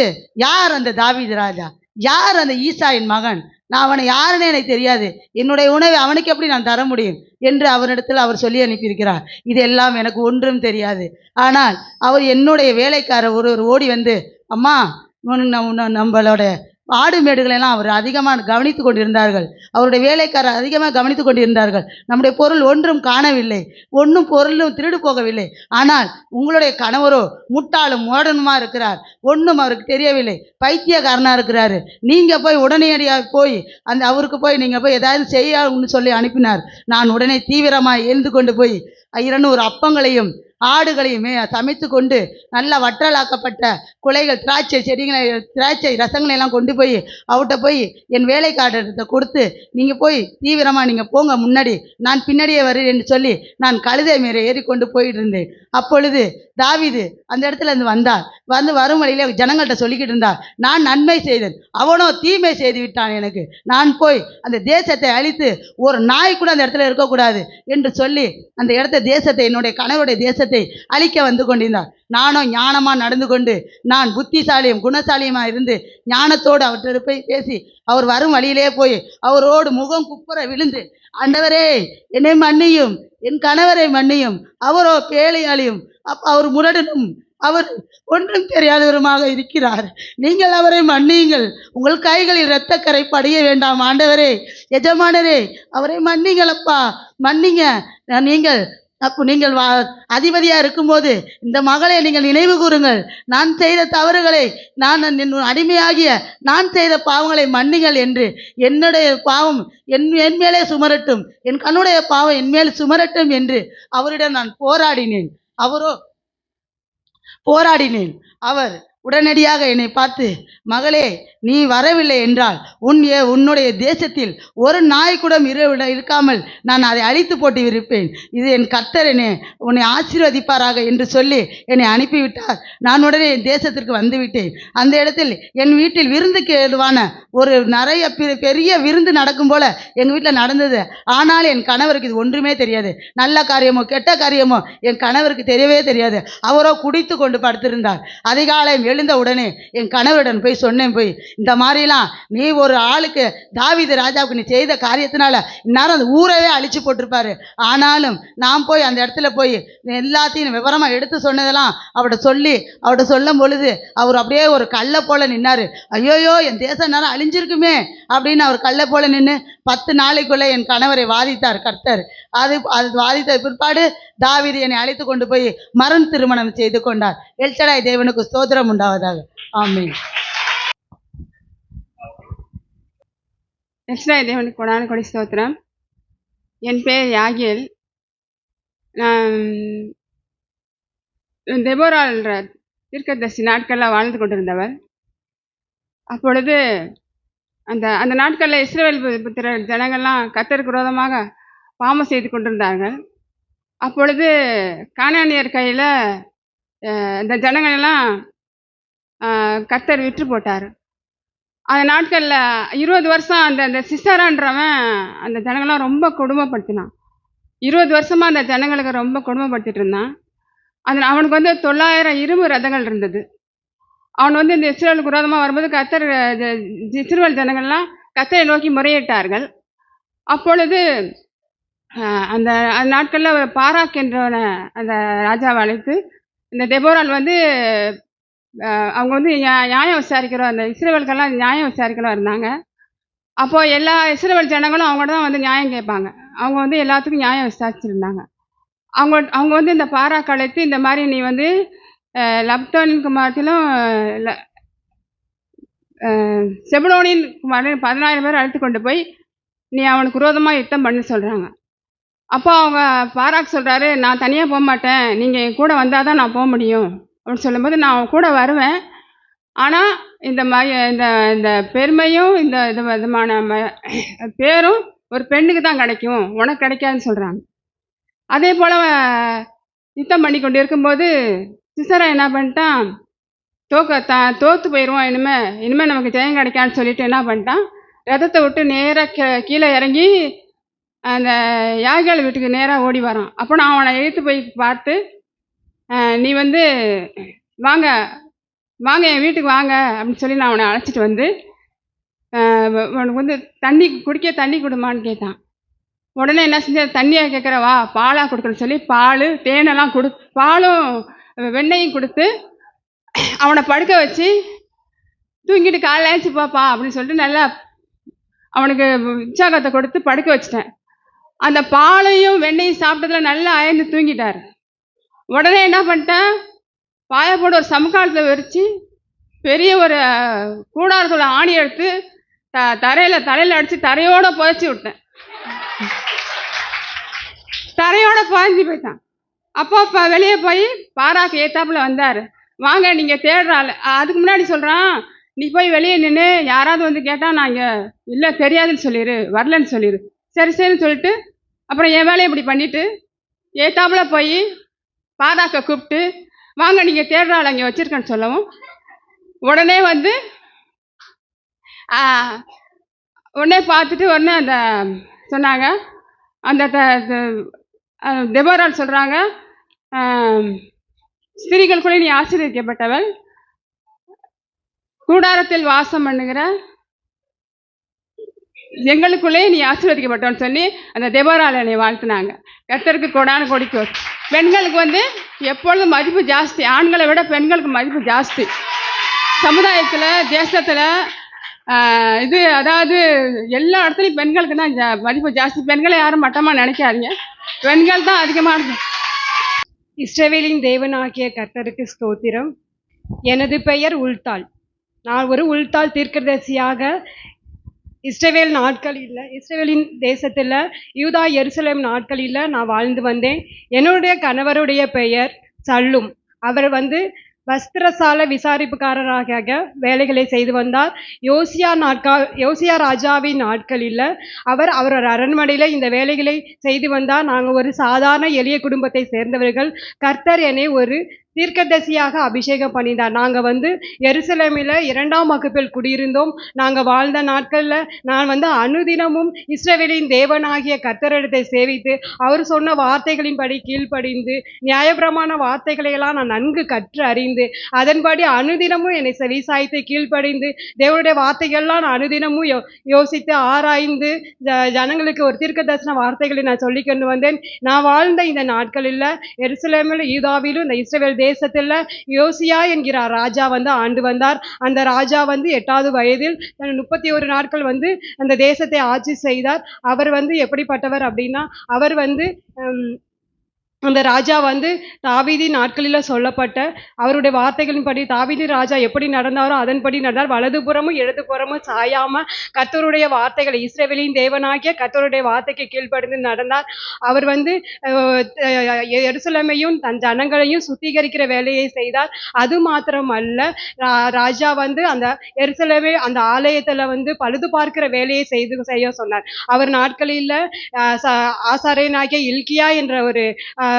யார் அந்த தாவீது ராஜா, யார் அந்த ஈசாயின் மகன்? நான் அவனை யாருன்னு எனக்கு தெரியாது. என்னுடைய உணவை அவனுக்கு எப்படி நான் தர முடியும் என்று அவரிடத்தில் அவர் சொல்லி அனுப்பியிருக்கிறார். இதெல்லாம் எனக்கு ஒன்றும் தெரியாது. ஆனால் அவர் என்னுடைய வேலைக்காரர் ஒருவர் ஓடி வந்து, அம்மா நம்மளோட ஆடு மேடுகளெல்லாம் அவர் அதிகமாக கவனித்து கொண்டிருந்தார்கள். அவருடைய வேலைக்காரர் அதிகமாக கவனித்து கொண்டிருந்தார்கள். நம்முடைய பொருள் ஒன்றும் காணவில்லை, ஒன்றும் பொருளும் திருடு போகவில்லை. ஆனால் உங்களுடைய கணவரோ முட்டாளும் மோடனுமா இருக்கிறார், ஒன்றும் அவருக்கு தெரியவில்லை, பைத்தியக்காரனாக இருக்கிறாரு. நீங்கள் போய் உடனடியாக போய் அவருக்கு போய் நீங்கள் போய் ஏதாவது செய்யணும்னு சொல்லி அனுப்பினார். நான் உடனே தீவிரமாக எழுந்து கொண்டு போய் 200 அப்பங்களையும் ஆடுகளையுமே சமைத்து கொண்டு நல்லா வற்றலாக்கப்பட்ட குலைகள், திராட்சை செடிகளை, திராட்சை ரசங்களை எல்லாம் கொண்டு போய் அவர்கிட்ட போய் என் வேலைக்காரர்கிட்ட கொடுத்து, நீங்கள் போய் தீவிரமாக நீங்கள் போங்க, முன்னாடி நான் பின்னாடியே வருகிறேன் என்று சொல்லி நான் கழுதை மேலே ஏறி கொண்டு போயிட்டு இருந்தேன். அப்பொழுது தாவீது அந்த இடத்துல இருந்து வந்தார். வரும் வழியிலே ஜனங்கள்கிட்ட சொல்லிக்கிட்டு இருந்தார், நான் நன்மை செய்தேன், அவனோ தீமை செய்து விட்டான். எனக்கு நான் போய் அந்த தேசத்தை அழித்து ஒரு நாய் கூட அந்த இடத்துல இருக்கக்கூடாது என்று சொல்லி அந்த தேசத்தை, என்னுடைய கணவருடைய தேசத்தை அழிக்க வந்து கொண்டிருந்தார். நானும் ஞானமாக நடந்து கொண்டு, நான் புத்திசாலியும் குணசாலியுமாக இருந்து ஞானத்தோடு அவர்கிட்ட போய் பேசி, அவர் வரும் வழியிலே போய் அவரோடு முகம் குப்புற விழுந்து, ஆண்டவரே என்னை மன்னியும், என் கணவரை மன்னியும், அவரோ பேழையாளியும், அவர் முரடனும், அவர் ஒன்றும் தெரியாதவருமாக இருக்கிறார், நீங்கள் அவரை மன்னியுங்கள், உங்கள் கைகளில் இரத்தக்கரை படிய வேண்டாம், ஆண்டவரே எஜமானரே அவரை மன்னிங்களப்பா, மன்னிங்க. நீங்கள் அதிபதியாக இருக்கும்போது இந்த மகளை நீங்கள் நினைவு கூறுங்கள், நான் செய்த தவறுகளை, நான் அடிமையாகிய நான் செய்த பாவங்களை மன்னிங்கள் என்று, என்னுடைய பாவம் என் மேலே சுமரட்டும், என் கண்ணுடைய பாவம் என் மேல் சுமரட்டும் என்று அவரிடம் நான் போராடினேன். அவர் உடனடியாக என்னை பார்த்து, மகளே நீ வரவில்லை என்றால் உன்னுடைய தேசத்தில் ஒரு நாய் கூட இருக்காமல் நான் அதை அழித்து போட்டு இருப்பேன், இது என் கர்த்தர் உன்னை ஆசீர்வதிப்பாராக என்று சொல்லி என்னை அனுப்பிவிட்டார். நான் உடனே என் தேசத்திற்கு வந்துவிட்டேன். அந்த இடத்தில் என் வீட்டில் விருந்துக்கு ஏதுவான ஒரு நிறைய பெரிய விருந்து நடக்கும் போல எங்கள் வீட்டில் நடந்தது. ஆனால் என் கணவருக்கு இது ஒன்றுமே தெரியாது. நல்ல காரியமோ கெட்ட காரியமோ என் கணவருக்கு தெரியவே தெரியாது. அவரோ குடித்து கொண்டு படுத்திருந்தார். அதிகாலை எழுந்த உடனே என் கணவரிடம் போய் சொன்னேன், போய் இந்த மாதிரிலாம் நீ ஒரு ஆளுக்கு, தாவீது ராஜாவுக்கு நீ செய்த காரியத்தினால இந்நேரம் அந்த ஊரவே அழிச்சு போட்டிருப்பாரு. ஆனாலும் நான் போய் அந்த இடத்துல போய் எல்லாத்தையும் விவரமாக எடுத்து சொன்னதெல்லாம் அவர்கிட்ட சொல்லும் பொழுது அவர் அப்படியே ஒரு கல்லை போல நின்னாரு. ஐயோயோ என் தேசம் நேரம் அழிஞ்சிருக்குமே அப்படின்னு அவர் கல்லை போல நின்று 10 நாளைக்குள்ளே என் கணவரை வாதித்தார் கர்த்தர். அது வாதித்த பிற்பாடு தாவீது என்னை அழைத்து கொண்டு போய் மரண திருமணம் செய்து கொண்டார். எல்சடாய் தேவனுக்கு ஸ்தோத்திரம் உண்டாவதாக. ஆமென். எல்சடாய் தேவனுக்கு கொடான கொடி ஸ்தோத்திரம். என் பேர் யாகேல். நான் தெபோராள் தீர்க்கதரிசி நாட்களில் வாழ்ந்து கொண்டிருந்தவர். அப்பொழுது அந்த நாட்களில் இஸ்ரவேல் புத்திரர் ஜனங்கள்லாம் கர்த்தருக்கு விரோதமாக பாவம் செய்து கொண்டிருந்தார்கள். அப்பொழுது கானானியர் கையில் இந்த ஜனங்களெல்லாம் கர்த்தர் விற்று போட்டார். அந்த நாட்களில் 20 வருஷம் அந்த சிசரான்றவன் அந்த ஜனங்கள்லாம் ரொம்ப கொடுமைப்படுத்தினான். 20 வருஷமாக அந்த ஜனங்களுக்கு ரொம்ப கொடுமைப்படுத்திட்டு இருந்தான். அவனுக்கு வந்து 900 இரும்பு ரதங்கள் இருந்தது. அவன் இந்த இஸ்ரவேலுக்கு விரோதமாக வரும்போது கர்த்தர் இஸ்ரவேல் ஜனங்கள்லாம் கர்த்தரை நோக்கி முறையிட்டார்கள். அப்பொழுது அந்த நாட்களில் பாராக் என்றவனை அந்த ராஜாவை அழைத்து, இந்த தெபோராள் அவங்க நியாயம் விசாரிக்கிறோம், அந்த இஸ்ரவேலுக்கெல்லாம் நியாயம் விசாரிக்கிறோம் இருந்தாங்க. அப்போது எல்லா இஸ்ரவேல் ஜனங்களும் அவங்கள்ட்ட தான் நியாயம் கேட்பாங்க. அவங்க எல்லாத்துக்கும் நியாயம் விசாரிச்சுருந்தாங்க. அவங்க இந்த பாராக் அழைத்து, இந்த மாதிரி நீ லப்தோனின் குமாரத்திலும் செபுலோனின் குமாரன் 14 பேர் அழைத்து கொண்டு போய் நீ அவனுக்கு விரோதமாக யுத்தம் பண்ணி சொல்கிறாங்க. அப்போ அவங்க பாராக் சொல்கிறாரு, நான் தனியாக போக மாட்டேன், நீங்கள் என் கூட வந்தால் தான் நான் போக முடியும் அப்படின்னு சொல்லும்போது, நான் அவன் கூட வருவேன், ஆனால் இந்த மாதிரி இந்த பெருமையும் இந்த விதமான பேரும் ஒரு பெண்ணுக்கு தான் கிடைக்கும், உனக்கு கிடைக்காதுன்னு சொல்கிறாங்க. அதே போல் யுத்தம் பண்ணி கொண்டு இருக்கும்போது சிசரா என்ன பண்ணிட்டான், தோற்று போயிடுவோம், இனிமேல் நமக்கு ஜெயம் கிடைக்கான்னு சொல்லிட்டு என்ன பண்ணிட்டான், ரதத்தை விட்டு நேராக கீழே இறங்கி அந்த யாகேல் வீட்டுக்கு நேராக ஓடி வரான். அப்போ நான் அவனை இழுத்து போய் பார்த்து, நீ வாங்க என் வீட்டுக்கு வாங்க அப்படின்னு சொல்லி நான் அவனை அழைச்சிட்டு வந்து உனக்கு வந்து தண்ணி குடிக்க தண்ணி கொடுமான்னு கேட்டான். உடனே என்ன செஞ்ச, தண்ணியை கேட்குறவா பாலாக கொடுக்குறேன்னு சொல்லி பால் தேனெல்லாம் பாலும் வெண்ணையும் கொடுத்து அவனை படுக்க வச்சு தூங்கிட்டு காலைல ஏஞ்சி பாப்பா அப்படின்னு சொல்லிட்டு நல்லா அவனுக்கு உற்சாகத்தை கொடுத்து படுக்க வச்சிட்டேன். அந்த பாலையும் வெண்ணையும் சாப்பிட்டதுல நல்லா அயர்ந்து தூங்கிட்டார். உடனே என்ன பண்ணிட்டேன், பாயை போட்டு ஒரு சமக்காலத்தில் விரித்து பெரிய ஒரு கூடாரத்தோட ஆணி எடுத்து தலையில் அடித்து தரையோட புதைச்சி விட்டேன். தரையோட புதைஞ்சி போயிட்டான். அப்போ வெளியே போய் பாராக்கு ஏத்தாப்புல வந்தார். வாங்க நீங்கள் தேடுறாள். அதுக்கு முன்னாடி சொல்கிறான், நீ போய் வெளியே நின்று யாராவது வந்து கேட்டால் நாங்கள் இல்லை தெரியாதுன்னு சொல்லிடு, வரலன்னு சொல்லிடு. சரி சரின்னு சொல்லிட்டு அப்புறம் என் வேலையை இப்படி பண்ணிவிட்டு ஏத்தாப்புல போய் பாராக்கை கூப்பிட்டு வாங்க நீங்கள் தேடுறாள் அங்கே வச்சுருக்கேன்னு சொல்லவும் உடனே வந்து உடனே பார்த்துட்டு உடனே அந்த சொன்னாங்க, அந்த தெபோரால் சொல்கிறாங்க, ஸ்திரீகளுக்குள்ளே நீ ஆசீர்வதிக்கப்பட்டவள், கூடாரத்தில் வாசம் பண்ணுகிற எங்களுக்குள்ளே நீ ஆசீர்வதிக்கப்பட்டவன்னு சொல்லி அந்த தெபோரால் என்னை வாழ்த்துனாங்க. கர்த்தருக்கு கொடான கொடிக்கோ. பெண்களுக்கு வந்து எப்பொழுதும் மதிப்பு ஜாஸ்தி, ஆண்களை விட பெண்களுக்கு மதிப்பு ஜாஸ்தி சமுதாயத்தில், தேசத்தில். இது அதாவது எல்லா இடத்துலையும் பெண்களுக்கு தான் மதிப்பு ஜாஸ்தி. பெண்களை யாரும் மட்டமாக நினைக்காதீங்க, பெண்கள் தான் அதிகமாக இருக்கும். இஸ்ரவேலின் தேவனாகிய கர்த்தருக்கு ஸ்தோத்திரம். எனது பெயர் உல்தாள். நான் ஒரு உல்தாள் தீர்க்கதரிசியாக இஸ்ரவேலின் தேசத்தில் யூதா எருசலேம் நாட்களில் நான் வாழ்ந்து வந்தேன். என்னுடைய கணவருடைய பெயர் சல்லும். அவர் வந்து வஸ்திரசாலை விசாரிப்புக்காரராக வேலைகளை செய்து வந்தார். யோசியா ராஜாவின் நாட்களில் அவர் அரண்மனையில் இந்த வேலைகளை செய்து வந்தார். நாங்கள் ஒரு சாதாரண எளிய குடும்பத்தை சேர்ந்தவர்கள். கர்த்தர் என்னை ஒரு தீர்க்கதரிசியாக அபிஷேகம் பண்ணினார். நாங்கள் வந்து எருசலேமில் 2ஆம் வகுப்பில் குடியிருந்தோம். நாங்கள் வாழ்ந்த நாட்களில் நான் வந்து அனுதினமும் இஸ்ரவேலின் தேவனாகிய கர்த்தரிடத்தை சேவித்து அவர் சொன்ன வார்த்தைகளின்படி கீழ்ப்படிந்து நியாயப்பிரமாண வார்த்தைகளையெல்லாம் நான் நன்கு கற்று அறிந்து அதன்படி அனுதினமும் என்னை செவிசாய்த்து கீழ்ப்படிந்து தேவனுடைய வார்த்தைகள்லாம் நான் அனுதினமும் யோசித்து ஆராய்ந்து ஜனங்களுக்கு ஒரு தீர்க்க தரிசன வார்த்தைகளை நான் சொல்லி கொண்டு வந்தேன். நான் வாழ்ந்த இந்த நாட்களில் எருசலேமில் யூதாவிலும் இந்த இஸ்ரவேல் தேசத்தில் யோசியா என்கிற ராஜா வந்து ஆண்டு வந்தார். அந்த ராஜா வந்து 8வது வயதில் 31 நாட்கள் வந்து அந்த தேசத்தை ஆட்சி செய்தார். அவர் வந்து எப்படிப்பட்டவர் அப்படின்னா, அவர் வந்து அந்த ராஜா வந்து தாவீதின் நாட்களில் சொல்லப்பட்ட அவருடைய வார்த்தைகளின்படி தாவீது ராஜா எப்படி நடந்தாரோ அதன்படி நடந்தார். வலதுபுறமும் இடதுபுறமும் சாயாம கர்த்தருடைய வார்த்தைகளை, இஸ்ரவேலின் தேவனாகிய கர்த்தருடைய வார்த்தைக்கு கீழ்ப்படிந்து நடந்தார். அவர் வந்து எருசலேமையும் தன் ஜனங்களையும் சுத்திகரிக்கிற வேலையை செய்தார். அது மாத்திரமல்ல, ராஜா வந்து அந்த எருசலேமை அந்த ஆலயத்தில் வந்து பழுது பார்க்கிற வேலையை செய்ய சொன்னார். அவர் நாட்களில் ஆசாரியனாகிய இல்கியா என்ற ஒரு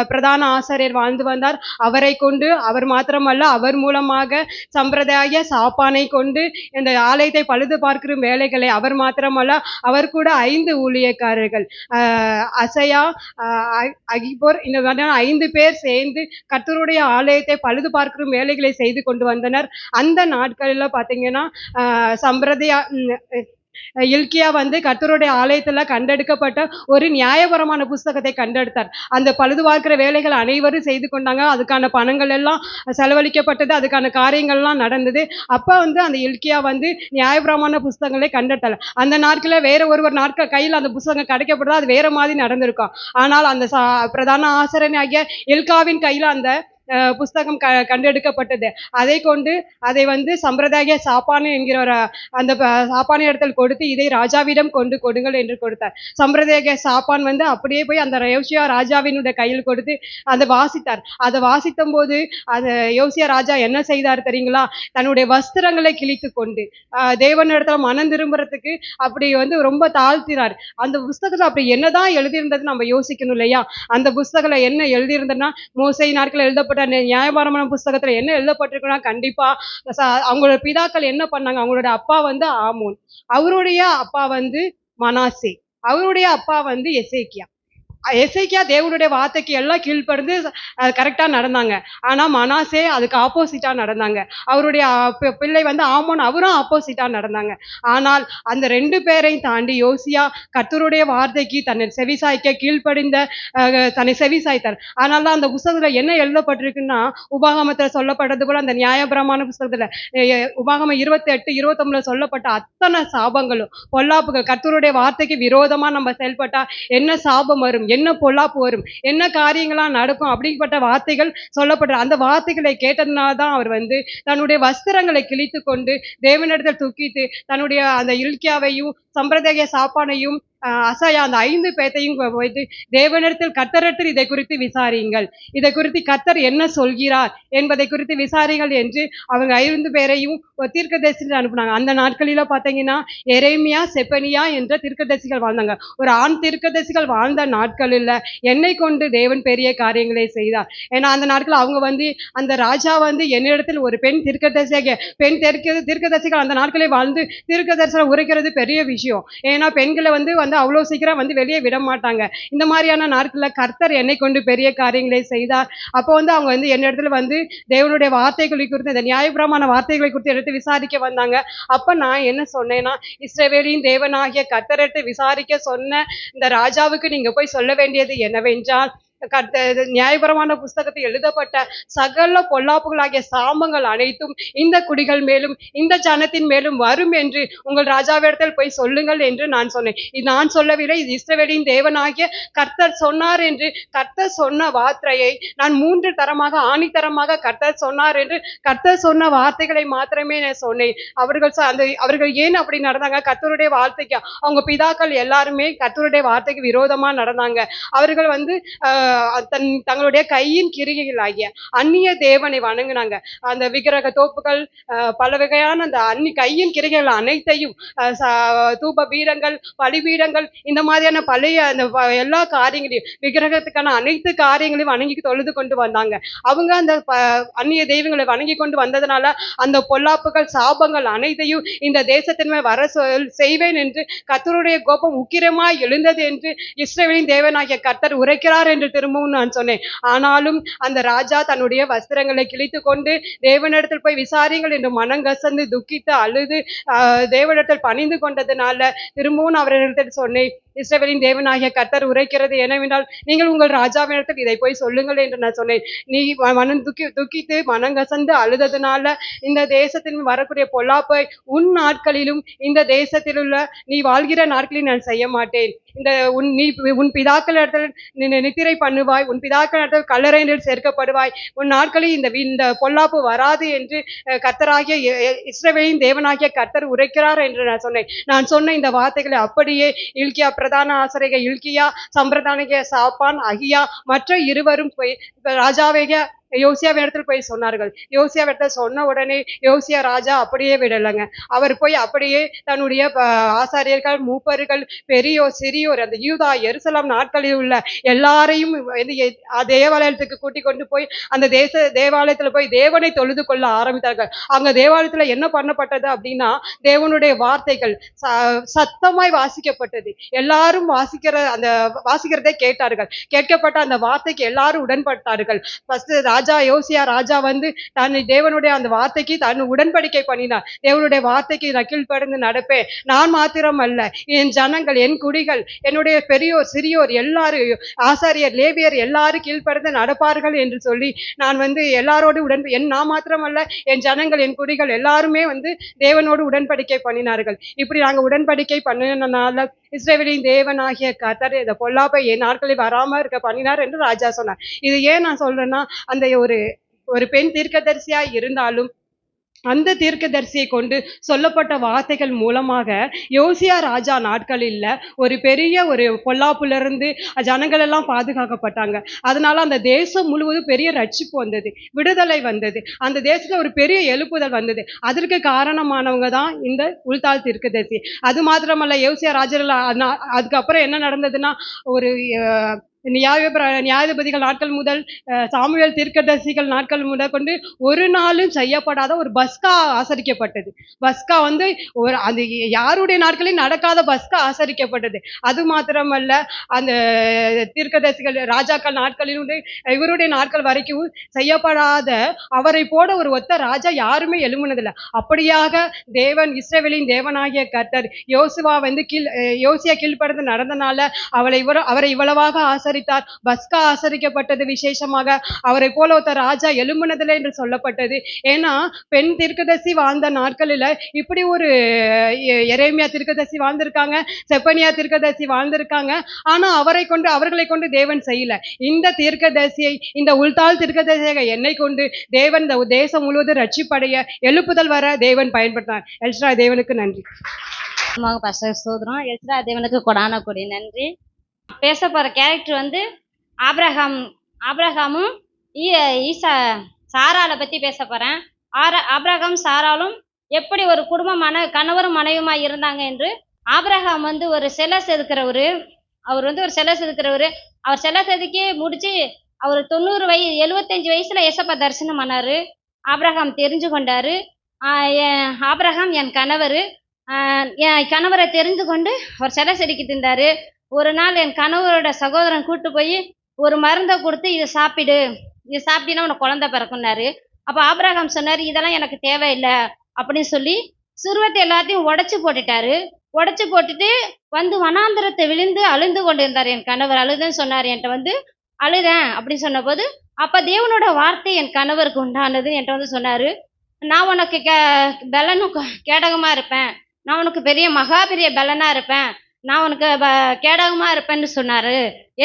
பிரதான ஆசாரியர் வாழ்ந்து வந்தார். அவரை கொண்டு, அவர் மாத்திரமல்ல அவர் மூலமாக சம்பிரதாய சாப்பானை கொண்டு இந்த ஆலயத்தை பழுது பார்க்கிற வேலைகளை, அவர் மாத்திரமல்ல அவர் கூட 5 ஊழியக்காரர்கள், அசையா, அகிபோர், இந்த 5 பேர் சேர்ந்து கர்த்தருடைய ஆலயத்தை பழுது பார்க்கிற வேலைகளை செய்து கொண்டு வந்தனர். அந்த நாட்களில் பார்த்தீங்கன்னா இல்கியா வந்து கர்த்தருடைய ஆலயத்தில் கண்டெடுக்கப்பட்ட ஒரு நியாயபரமான புஸ்தகத்தை கண்டெடுத்தார். அந்த பழுது பார்க்கிற வேலைகள் அனைவரும் செய்து கொண்டாங்க. அதுக்கான பணங்கள் எல்லாம் செலவழிக்கப்பட்டது, அதுக்கான காரியங்கள்லாம் நடந்தது. அப்போ வந்து அந்த இல்கியா வந்து நியாயபரமான புஸ்தகங்களை கண்டெடுத்தார். அந்த நாட்களில் வேற ஒருவர் நாட்கள் கையில் அந்த புஸ்தகம் கிடைக்கப்பட்டதா அது வேற மாதிரி நடந்திருக்கும். ஆனால் அந்த பிரதான ஆசிரியனாகிய இல்காவின் கையில் அந்த புஸ்தகம் கண்டெடுக்கப்பட்டது. அதை கொண்டு அதை வந்து சம்பிரதாய சாப்பானு என்கிற ஒரு அந்த சாப்பானு இடத்தில் கொடுத்து இதை ராஜாவிடம் கொண்டு கொடுங்கள் என்று கொடுத்தார். சம்பிரதாய சாப்பான் வந்து அப்படியே போய் அந்த யோசியா ராஜாவினுடைய கையில் கொடுத்து அதை வாசித்தார். அதை வாசித்த போது அந்த யோசியா ராஜா என்ன செய்தார் தெரியுங்களா? தன்னுடைய வஸ்திரங்களை கிழித்து கொண்டு தேவனிடத்துல மனம் திரும்புறதுக்கு அப்படி வந்து ரொம்ப தாழ்த்தினார். அந்த புஸ்தகத்தில் அப்படி என்னதான் எழுதியிருந்தது நம்ம யோசிக்கணும் இல்லையா? அந்த புஸ்தகத்துல என்ன எழுதியிருந்ததுன்னா, மோசே நாட்கள் எழுதப்பட்ட நியாயபரமான புஸ்தகத்துல என்ன எழுதப்பட்டிருக்குன்னா, கண்டிப்பா அவங்களோட பிதாக்கள் என்ன பண்ணாங்க, அவங்களோட அப்பா வந்து ஆமோன், அவருடைய அப்பா வந்து மனாசே, அவருடைய அப்பா வந்து எசேக்கியா. எசேக்கியா தேவனுடைய வார்த்தைக்கு எல்லாம் கீழ்ப்படிந்து கரெக்டா நடந்தாங்க. ஆனா மனாசே அதுக்கு ஆப்போசிட்டா நடந்தாங்க. அவருடைய பிள்ளை வந்து ஆமோன், அவரும் ஆப்போசிட்டா நடந்தாங்க. ஆனால் அந்த 2 பேரையும் தாண்டி யோசியா கர்த்தருடைய வார்த்தைக்கு தன்னை செவிசாய்க்க கீழ்ப்படிந்த தன்னை செவிசாய்த்தார். அதனால தான் அந்த புஸ்தகத்துல என்ன எழுதப்பட்டிருக்குன்னா, உபாகமத்துல சொல்லப்பட்டது போல அந்த நியாயப்பிரமாண புஸ்தகத்துல உபாகமம் 28, 29 சொல்லப்பட்ட அத்தனை சாபங்களும் பொல்லாப்புகள், கர்த்தருடைய வார்த்தைக்கு விரோதமா நம்ம செயல்பட்டா என்ன சாபம் வரும், என்ன பொல்லாப்பு வரும், என்ன காரியங்களாம் நடக்கும் அப்படிப்பட்ட வார்த்தைகள் சொல்லப்பட்ட அந்த வார்த்தைகளை கேட்டதுனால தான் அவர் வந்து தன்னுடைய வஸ்திரங்களை கிழித்து கொண்டு தேவனிடத்தில் துக்கித்து தன்னுடைய அந்த இல்கியாவையும் சம்பிரதாய சாப்பானையும் அசாயா அந்த 5 பேத்தையும் போயிட்டு தேவனிடத்தில் கர்த்தரிடத்தில் இதை குறித்து விசாரியுங்கள், இதை குறித்து கர்த்தர் என்ன சொல்கிறார் என்பதை குறித்து விசாரிங்கள் என்று அவங்க 5 பேரையும் தீர்க்கதரிசிகள் அனுப்புனாங்க. அந்த நாட்களில பார்த்தீங்கன்னா எரேமியா, செப்பனியா என்ற தீர்க்கதரிசிகள் வாழ்ந்தாங்க. ஒரு ஆண் தீர்க்கதரிசிகள் வாழ்ந்த நாட்களில் என்னை கொண்டு தேவன் பெரிய காரியங்களை செய்தார். ஏன்னா அந்த நாட்கள் அவங்க வந்து அந்த ராஜா வந்து என்னிடத்தில் ஒரு பெண் தீர்க்கதரிசிகள் அந்த நாட்களே வாழ்ந்து தீர்க்கதரிசனம் உரைக்கிறது பெரிய விஷயம். ஏன்னா பெண்களை வந்து அவ்வளோ சீக்கிரம் வந்து வெளியே விட மாட்டாங்க. இந்த மாதிரியான நாட்களில் கர்த்தர் என்னை கொண்டு பெரிய காரியங்களை செய்தார். அப்போ வந்து அவங்க வந்து என்னிடத்துல வந்து தேவனுடைய வார்த்தைகளை குறித்து, இந்த நியாயப்பிரமாண வார்த்தைகளை குறித்து எடுத்து விசாரிக்க வந்தாங்க. அப்ப நான் என்ன சொன்னேன்னா, இஸ்ரவேலின் தேவனாகிய கர்த்தரிடத்தை விசாரிக்க சொன்ன இந்த ராஜாவுக்கு நீங்க போய் சொல்ல வேண்டியது என்னவென்றால், நியாயப்பிரமாண புஸ்தகத்தில் எழுதப்பட்ட சகல பொல்லாப்புகளாகிய சாபங்கள் அனைத்தும் இந்த குடிகள் மேலும் இந்த ஜனத்தின் மேலும் வரும் என்று உங்கள் ராஜாவிடத்தில் போய் சொல்லுங்கள் என்று நான் சொன்னேன். இது நான் சொல்லவில்லை, இது இஸ்ரவேலின் தேவனாகிய கர்த்தர் சொன்னார் என்று கர்த்தர் சொன்ன வார்த்தையை நான் 3 தரமாக ஆணித்தரமாக கர்த்தர் சொன்னார் என்று கர்த்தர் சொன்ன வார்த்தைகளை மாத்திரமே நான் சொன்னேன். அவர்கள் ஏன் அப்படி நடந்தாங்க? கர்த்தருடைய வார்த்தைக்கு அவங்க பிதாக்கள் எல்லாருமே கர்த்தருடைய வார்த்தைக்கு விரோதமா நடந்தாங்க. அவர்கள் வந்து தங்களுடைய கையின் கிரியைகளாகிய அந்நிய தேவனை வணங்குனாங்க. அந்த விக்கிரக தோப்புகள், பல வகையான அந்த கையின் கிரியைகள் அனைத்தையும், தூப பீடங்கள், பலிபீடங்கள், இந்த மாதிரியான பழைய அந்த எல்லா காரியங்களையும், விக்கிரகத்துக்கான அனைத்து காரியங்களையும் வணங்கி தொழுது கொண்டு வந்தாங்க. அவங்க அந்த அந்நிய தெய்வங்களை வணங்கி கொண்டு வந்ததுனால அந்த பொல்லாப்புகள், சாபங்கள் அனைத்தையும் இந்த தேசத்தின் மேல் வர செய்வேன் என்று கர்த்தருடைய கோபம் உக்கிரமாய் எழுந்தது என்று இஸ்ரவேலின் தேவனாகிய கர்த்தர் உரைக்கிறார் என்று திரும்பவும் நான் சொன்னேன். ஆனாலும் அந்த ராஜா தன்னுடைய வஸ்திரங்களை கிழித்து கொண்டு தேவனிடத்தில் போய் விசாரிங்கள் என்று மனங்கசந்து துக்கித்து அழுது தேவனிடத்தில் பணிந்து கொண்டதுனால திரும்பவும் அவரிடத்தில் சொன்னேன், இஸ்ரவேலின் தேவனாகிய கர்த்தர் உரைக்கிறது என்னவென்றால், நீங்கள் உங்கள் ராஜாவினிடத்தில் இதை போய் சொல்லுங்கள் என்று நான் சொன்னேன். நீ துக்கித்து மனங்கசந்து அழுததுனால இந்த தேசத்தின் வரக்கூடிய பொல்லாப்பை உன் நாட்களிலும் இந்த தேசத்தில் உள்ள நீ வாழ்கிற நாட்களில் நான் செய்ய மாட்டேன். உன் பிதாக்களிடத்தில் நித்திரை பண்ணுவாய், உன் பிதாக்களிடத்தில் கல்லறையில் சேர்க்கப்படுவாய், உன் நாட்களில் இந்த பொல்லாப்பு வராது என்று கர்த்தராகிய இஸ்ரவேலின் தேவனாகிய கர்த்தர் உரைக்கிறார் என்று நான் சொன்னேன். நான் சொன்ன இந்த வார்த்தைகளை அப்படியே இல்கியா, பிரதான ஆசிரியர் இல்கியா, சம்பிரதானிக சாப்பான், அகியா மற்ற இருவரும் போய் ராஜாவேக யோசியாவிடத்தில் போய் சொன்னார்கள். யோசியாவிடத்தில் சொன்ன உடனே யோசியா ராஜா அப்படியே விடலைங்க. அவர் போய் அப்படியே தன்னுடைய ஆசாரியர்கள், மூப்பர்கள், பெரியோர், சிறியோர், அந்த யூதா எருசலேம் நாட்களில் உள்ள எல்லாரையும் தேவாலயத்துக்கு கூட்டிக் கொண்டு போய் அந்த தேவாலயத்துல போய் தேவனை தொழுது கொள்ள ஆரம்பித்தார்கள். அங்க தேவாலயத்துல என்ன பண்ணப்பட்டது அப்படின்னா, தேவனுடைய வார்த்தைகள் சத்தமாய் வாசிக்கப்பட்டது. எல்லாரும் வாசிக்கிறதை கேட்டார்கள். கேட்கப்பட்ட அந்த வார்த்தைக்கு எல்லாரும் உடன்பட்டார்கள். யோசியா ராஜா வந்து தேவனுடைய அந்த வார்த்தைக்கு தன் உடன்படிக்கை பண்ணினார். தேவனுடைய வார்த்தைக்கு நான் கீழ்ப்படிந்து நடப்பேன், நான் மாத்திரம் அல்ல, என் ஜனங்கள், என் குடிகள், என்னுடைய பெரியோர், சிறியோர் எல்லாரும், ஆசாரியர், லேவியர் எல்லாரும் கீழ்ப்படிந்து நடப்பார்கள் என்று சொல்லி நான் வந்து எல்லாரோடு நான் மாத்திரம் அல்ல, என் ஜனங்கள், என் குடிகள் எல்லாருமே வந்து தேவனோடு உடன்படிக்கை பண்ணினார்கள். இப்படி நாங்கள் உடன்படிக்கை பண்ணினால இஸ்ரவேலின் தேவனாகிய கர்த்தர் இந்த பொல்லாப்பை என் நாட்களில் வராம இருக்க பண்ணினார் என்று ராஜா சொன்னார். இது ஏன் நான் சொல்றேன்னா, அந்த ஒரு பெண் தீர்க்கதரிசியா இருந்தாலும் அந்த தீர்க்கதரிசியை கொண்டு சொல்லப்பட்ட வார்த்தைகள் மூலமாக யோசியா ராஜா நாட்களில் ஒரு பெரிய ஒரு பொல்லாப்புலிருந்து ஜனங்கள் எல்லாம் பாதுகாக்கப்பட்டாங்க. அதனால அந்த தேசம் முழுவதும் பெரிய ரட்சிப்பு வந்தது, விடுதலை வந்தது, அந்த தேசத்துல ஒரு பெரிய எழுப்புதல் வந்தது. அதற்கு காரணமானவங்க தான் இந்த உல்தாள் தீர்க்கதரிசி. அது மாத்திரமல்ல, யோசியா ராஜா அதுக்கப்புறம் என்ன நடந்ததுன்னா, ஒரு நியாயாதிபதிகள் நாட்கள் முதல் சாமுவேல் தீர்க்கதரிசிகள் நாட்கள் முதல் கொண்டு ஒரு நாளும் செய்யப்படாத ஒரு பஸ்கா ஆசரிக்கப்பட்டது. பஸ்கா வந்து அது யாருடைய நாட்களில் நடக்காத பஸ்கா ஆசரிக்கப்பட்டது. அது மாத்திரமல்ல, அந்த தீர்க்கதரிசிகள் ராஜாக்கள் நாட்களில் இவருடைய நாட்கள் வரைக்கும் செய்யப்படாத அவரை போல ஒரு ஒத்த ராஜா யாருமே எழுமுனதில்லை. அப்படியாக தேவன், இஸ்ரவேலின் தேவனாகிய கர்த்தர் யோசுவா வந்து யோசியா கீழ்ப்படிந்து நடந்தனால அவரை இவ்வளவாக ஆசரித்தார். பஸ்கா ஆசரிக்கப்பட்டது விசேஷமாக. அவரை போல ஒருத்த ராஜா எழும்புனதில்லை என்று சொல்லப்பட்டது. ஏன்னா பெண் தீர்க்கதரிசி வாழ்ந்த நாட்களில் இப்படி ஒரு எரேமியா தீர்க்கதரிசி வாழ்ந்திருக்காங்க, செப்பனியா தீர்க்கதரிசி வாழ்ந்திருக்காங்க. ஆனா அவர்களை கொண்டு தேவன் செய்யல. இந்த தீர்க்கதரிசியை, இந்த உள்தாள் தீர்க்கதரிசியாக என்னை கொண்டு தேவன் இந்த தேசம் முழுவதும் ரட்சிப்படைய எழுப்புதல் வர தேவன் பயன்படுத்தினார். எல்ஷா தேவனுக்கு நன்றி. சோதரம் எல்ஷா தேவனுக்கு கொடான கொடி நன்றி. பேச போற கேரக்டர் வந்து ஆபிரகாமும் சாராளை பத்தி பேச போறேன். ஆபிரகாம் சாராலும் எப்படி ஒரு கணவரும் மனைவியுமா இருந்தாங்க என்று. ஆபிரகாம் வந்து ஒரு சிலை செதுக்கிறவரு. அவர் சிலை செதுக்கி முடிச்சு அவர் 75 வயசுல ஏசப்பா தரிசனம் பண்ணாரு. ஆபிரகாம் தெரிஞ்சு கொண்டாரு, ஆபிரகாம் என் கணவரை தெரிந்து கொண்டு அவர் சிலை செதுக்கிட்டு இருந்தாரு. ஒரு நாள் என் கணவரோட சகோதரன் கூட்டு போய் ஒரு மருந்தை கொடுத்து இது சாப்பிட்டீங்கன்னா உனக்கு குழந்தை பிறக்கும்னாரு. அப்ப ஆபிரகாம் சொன்னாரு, இதெல்லாம் எனக்கு தேவையில்லை அப்படின்னு சொல்லி சுருவத்தை எல்லாத்தையும் உடைச்சு போட்டுட்டு வந்து வனாந்திரத்தை விழுந்து அழுந்து கொண்டு இருந்தார். என் கணவர் அழுதுன்னு சொன்னார். என்கிட்ட வந்து அழுதேன் அப்படின்னு சொன்ன போது அப்ப தேவனோட வார்த்தை என் கணவருக்கு உண்டானது. என்கிட்ட வந்து சொன்னாரு, நான் உனக்கு பெலனும் கேடகமா இருப்பேன், நான் உனக்கு பெரிய பெலனா இருப்பேன், நான் உனக்கு கேடகமா இருப்பேன்னு சொன்னாரு.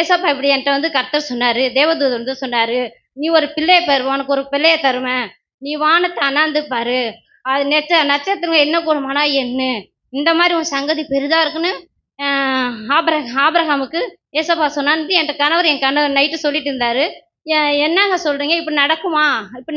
ஏசப்பா இப்படி என்கிட்ட வந்து கர்த்தர் சொன்னாரு. தேவதூதன் வந்து சொன்னாரு, நீ ஒரு பிள்ளையை பெறுவ, உனக்கு ஒரு பிள்ளையை தருவேன், நீ வானத்தை அண்ணாந்து பாரு, அது நட்சத்திரம் என்ன கூடுமானா என்ன, இந்த மாதிரி உன் சங்கதி பெரிதா இருக்குன்னு ஆபிரகாமுக்கு ஏசப்பா சொன்னான்னு என் கணவர் நைட்டு சொல்லிட்டு இருந்தாரு. என்னங்க சொல்றீங்க, இப்படி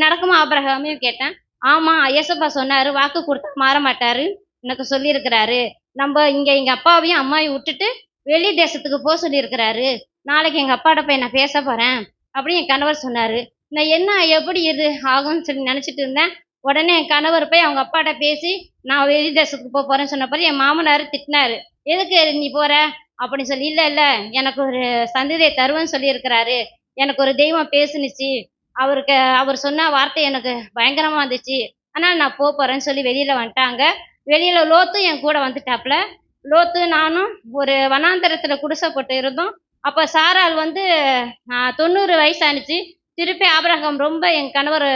நடக்குமா ஆபிரகாமையும் கேட்டேன். ஆமா, ஏசப்பா சொன்னாரு, வாக்கு கொடுத்தா மாற மாட்டாரு, எனக்கு சொல்லியிருக்கிறாரு. நம்ம இங்க எங்க அப்பாவையும் அம்மாவையும் விட்டுட்டு வெளி தேசத்துக்கு போக சொல்லியிருக்கிறாரு. நாளைக்கு எங்க அப்பாட்ட போய் நான் பேச போறேன் அப்படின்னு என் கணவர் சொன்னாரு. நான் என்ன எப்படி இது ஆகும்னு சொல்லி நினைச்சிட்டு இருந்தேன். உடனே என் கணவர் போய் அவங்க அப்பாட்ட பேசி நான் வெளி தேசத்துக்கு போறேன்னு சொன்னப்போ என் மாமனார் திட்டினாரு, எதுக்கு நீ போற அப்படின்னு சொல்லி. இல்ல எனக்கு ஒரு சந்ததியை தருவேன்னு சொல்லி இருக்கிறாரு, எனக்கு ஒரு தெய்வம் பேசுனுச்சு, அவர் சொன்ன வார்த்தை எனக்கு பயங்கரமா இருந்துச்சு, ஆனால் நான் போறேன்னு சொல்லி வெளியில வந்துட்டாங்க. வெளியில லோத்தும் என் கூட வந்துட்டாப்ல. லோத்து நானும் ஒரு வனாந்தரத்துல குடிசை போட்டு இருந்தோம். அப்ப சாராள் வந்து 90 வயசு ஆனிச்சு. திருப்பி ஆபிரகாம் ரொம்ப என் கணவர்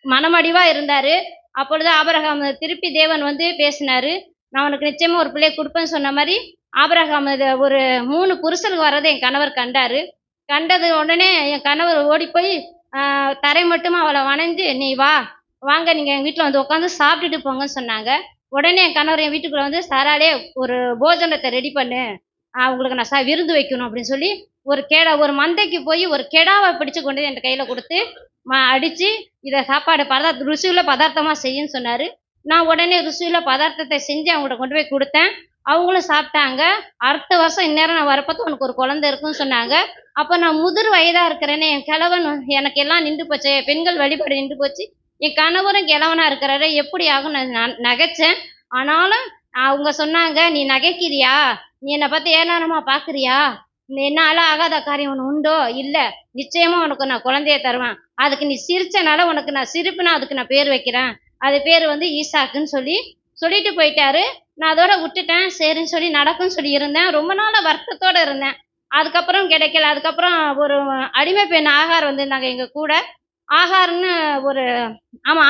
மனமடிவா இருந்தாரு. அப்பொழுது ஆபிரகாம் திருப்பி தேவன் வந்து பேசினாரு, நான் உனக்கு நிச்சயமா ஒரு பிள்ளையை கொடுப்பேன்னு சொன்ன மாதிரி ஆபிரகாம் ஒரு 3 புருஷனுக்கு வர்றதை என் கணவர் கண்டாரு. கண்டது உடனே என் கணவர் ஓடி போய் தரை மட்டுமா அவளை வணைஞ்சு, நீ வாங்க நீங்க எங்க வீட்டுல வந்து உட்காந்து சாப்பிட்டுட்டு போங்கன்னு சொன்னாங்க. உடனே என் கணவர் என் வீட்டுக்குள்ள வந்து, சாராளே ஒரு போஜனத்தை ரெடி பண்ணு, உங்களுக்கு நான் விருந்து வைக்கணும் அப்படின்னு சொல்லி ஒரு மந்தைக்கு போய் ஒரு கெடாவை பிடிச்சு கொண்டு என் கையில கொடுத்து அடிச்சு இதை சாப்பாடு ருசியுள்ள பதார்த்தமா செய்யுன்னு சொன்னாரு. நான் உடனே ருசியுள்ள பதார்த்தத்தை செஞ்சு அவங்கள்ட்ட கொண்டு போய் கொடுத்தேன். அவங்களும் சாப்பிட்டாங்க. அடுத்த வருஷம் இந்நேரம் நான் வரப்போ உனக்கு ஒரு குழந்தை இருக்குன்னு சொன்னாங்க. அப்போ நான் முதிர் வயதா இருக்கிறேன்னு என் கிழவன் எனக்கு எல்லாம் நின்று போச்சு, பெண்கள் வழிபாடு நின்று போச்சு, என் கணவரும் கிழவனா இருக்கிறாரு, எப்படி ஆகும் நான் நகைச்சேன். ஆனாலும் அவங்க சொன்னாங்க, நீ நகைக்கிறியா, நீ என்னை பார்த்து ஏளனமா பாக்குறியா, என்னால ஆகாத காரியம் ஒன்று உண்டோ, இல்லை நிச்சயமா உனக்கு நான் குழந்தைய தருவேன், அதுக்கு நீ சிரிச்சனால உனக்கு நான் சிரிப்புனா அதுக்கு நான் பேர் வைக்கிறேன், அது பேர் வந்து ஈசாக்குன்னு சொல்லிட்டு போயிட்டாரு. நான் அதோட விட்டுட்டேன். சரின்னு சொல்லி நடக்கும்னு சொல்லி இருந்தேன். ரொம்ப நாள வருத்தத்தோட இருந்தேன். அதுக்கப்புறம் கிடைக்கல. அதுக்கப்புறம் ஒரு அடிமை பெண் ஆகார் வந்திருந்தாங்க எங்க கூட. ஆகார்னு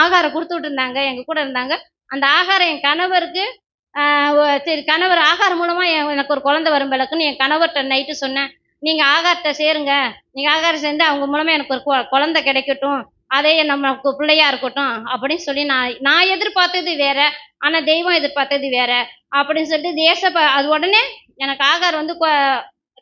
ஆகாரம் கொடுத்து விட்டு இருந்தாங்க, எங்க கூட இருந்தாங்க. அந்த ஆகாரம் என் கணவருக்கு சரி கணவர் ஆகாரம் மூலமா எனக்கு ஒரு குழந்தை வரும் பிளக்குன்னு என் கணவர்கிட்ட நைட்டு சொன்னேன், நீங்க ஆகாரத்தை சேருங்க, நீங்க ஆகாரம் சேர்ந்து அவங்க மூலமா எனக்கு ஒரு குழந்தை கிடைக்கட்டும், அதே நமக்கு பிள்ளையா இருக்கட்டும் அப்படின்னு சொல்லி நான் எதிர்பார்த்தது வேற, ஆனா தெய்வம் எதிர்பார்த்தது வேற அப்படின்னு சொல்லிட்டு அது உடனே எனக்கு ஆகார் வந்து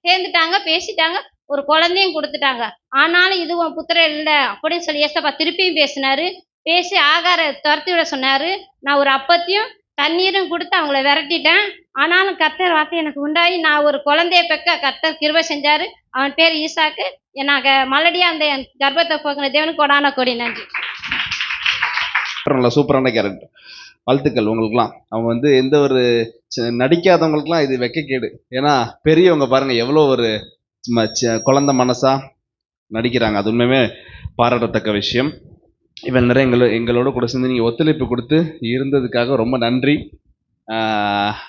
சேர்ந்துட்டாங்க, பேசிட்டாங்க, ஒரு குழந்தையும் கொடுத்துட்டாங்க. ஆனாலும் இது உன் புத்திரன் இல்லை அப்படின்னு சொல்லி ஏசப்பா திருப்பியும் பேசினாரு. பேசி ஆகார துரத்தி விட சொன்னாரு. நான் ஒரு அப்பத்தையும் தண்ணீரும் கொடுத்து அவங்கள விரட்டிட்டேன். ஆனாலும் கர்த்தர் வார்த்தை எனக்கு உண்டாகி நான் ஒரு குழந்தைய பெக்க கர்த்தர் கிருபை செஞ்சாரு. அவன் பேர் ஈசாக்கு. எனக்கு மலடியா அந்த என் கர்ப்பத்தை போக்குன தேவனுக்கு கொடான கொடி நன்றி. நல்ல சூப்பரான கேரக்டர். வாழ்த்துக்கள் உங்களுக்குலாம். அவங்க வந்து எந்த ஒரு நடிக்காதவங்களுக்குலாம் இது வெட்கக்கேடு. ஏன்னா பெரியவங்க பாருங்க எவ்வளோ ஒரு குழந்தை மனசா நடிக்கிறாங்க. அது உண்மையுமே பாராட்டத்தக்க விஷயம். இவன் நிறைய எங்களோட கூட சேர்ந்து நீங்கள் ஒத்துழைப்பு கொடுத்து இருந்ததுக்காக ரொம்ப நன்றி.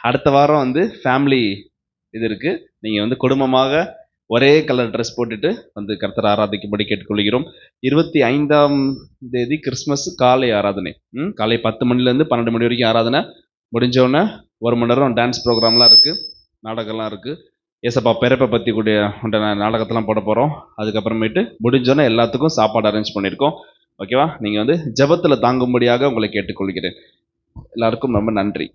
அடுத்த வாரம் வந்து ஃபேமிலி இது இருக்குது. நீங்கள் வந்து குடும்பமாக ஒரே கலர் ட்ரெஸ் போட்டுட்டு வந்து கர்த்தர் ஆராதிக்கும்படி கேட்டுக்கொள்கிறோம். 25ஆம் தேதி கிறிஸ்மஸ் காலை ஆராதனை. காலை 10 மணிலேருந்து 12 மணி வரைக்கும் ஆராதனை. முடிஞ்சோடனே 1 மணி நேரம் டான்ஸ் ப்ரோக்ராம்லாம் இருக்குது, நாடகம்லாம் இருக்குது. ஏசப்பா பிறப்பை பற்றி கூடிய நாடகத்தெல்லாம் போட போகிறோம். அதுக்கப்புறமேட்டு முடிஞ்சோன்னே எல்லாத்துக்கும் சாப்பாடு அரேஞ்ச் பண்ணியிருக்கோம். ஓகேவா? நீங்கள் வந்து ஜெபத்தில் தாங்கும்படியாக உங்களை கேட்டுக்கொள்கிறேன். எல்லாருக்கும் ரொம்ப நன்றி.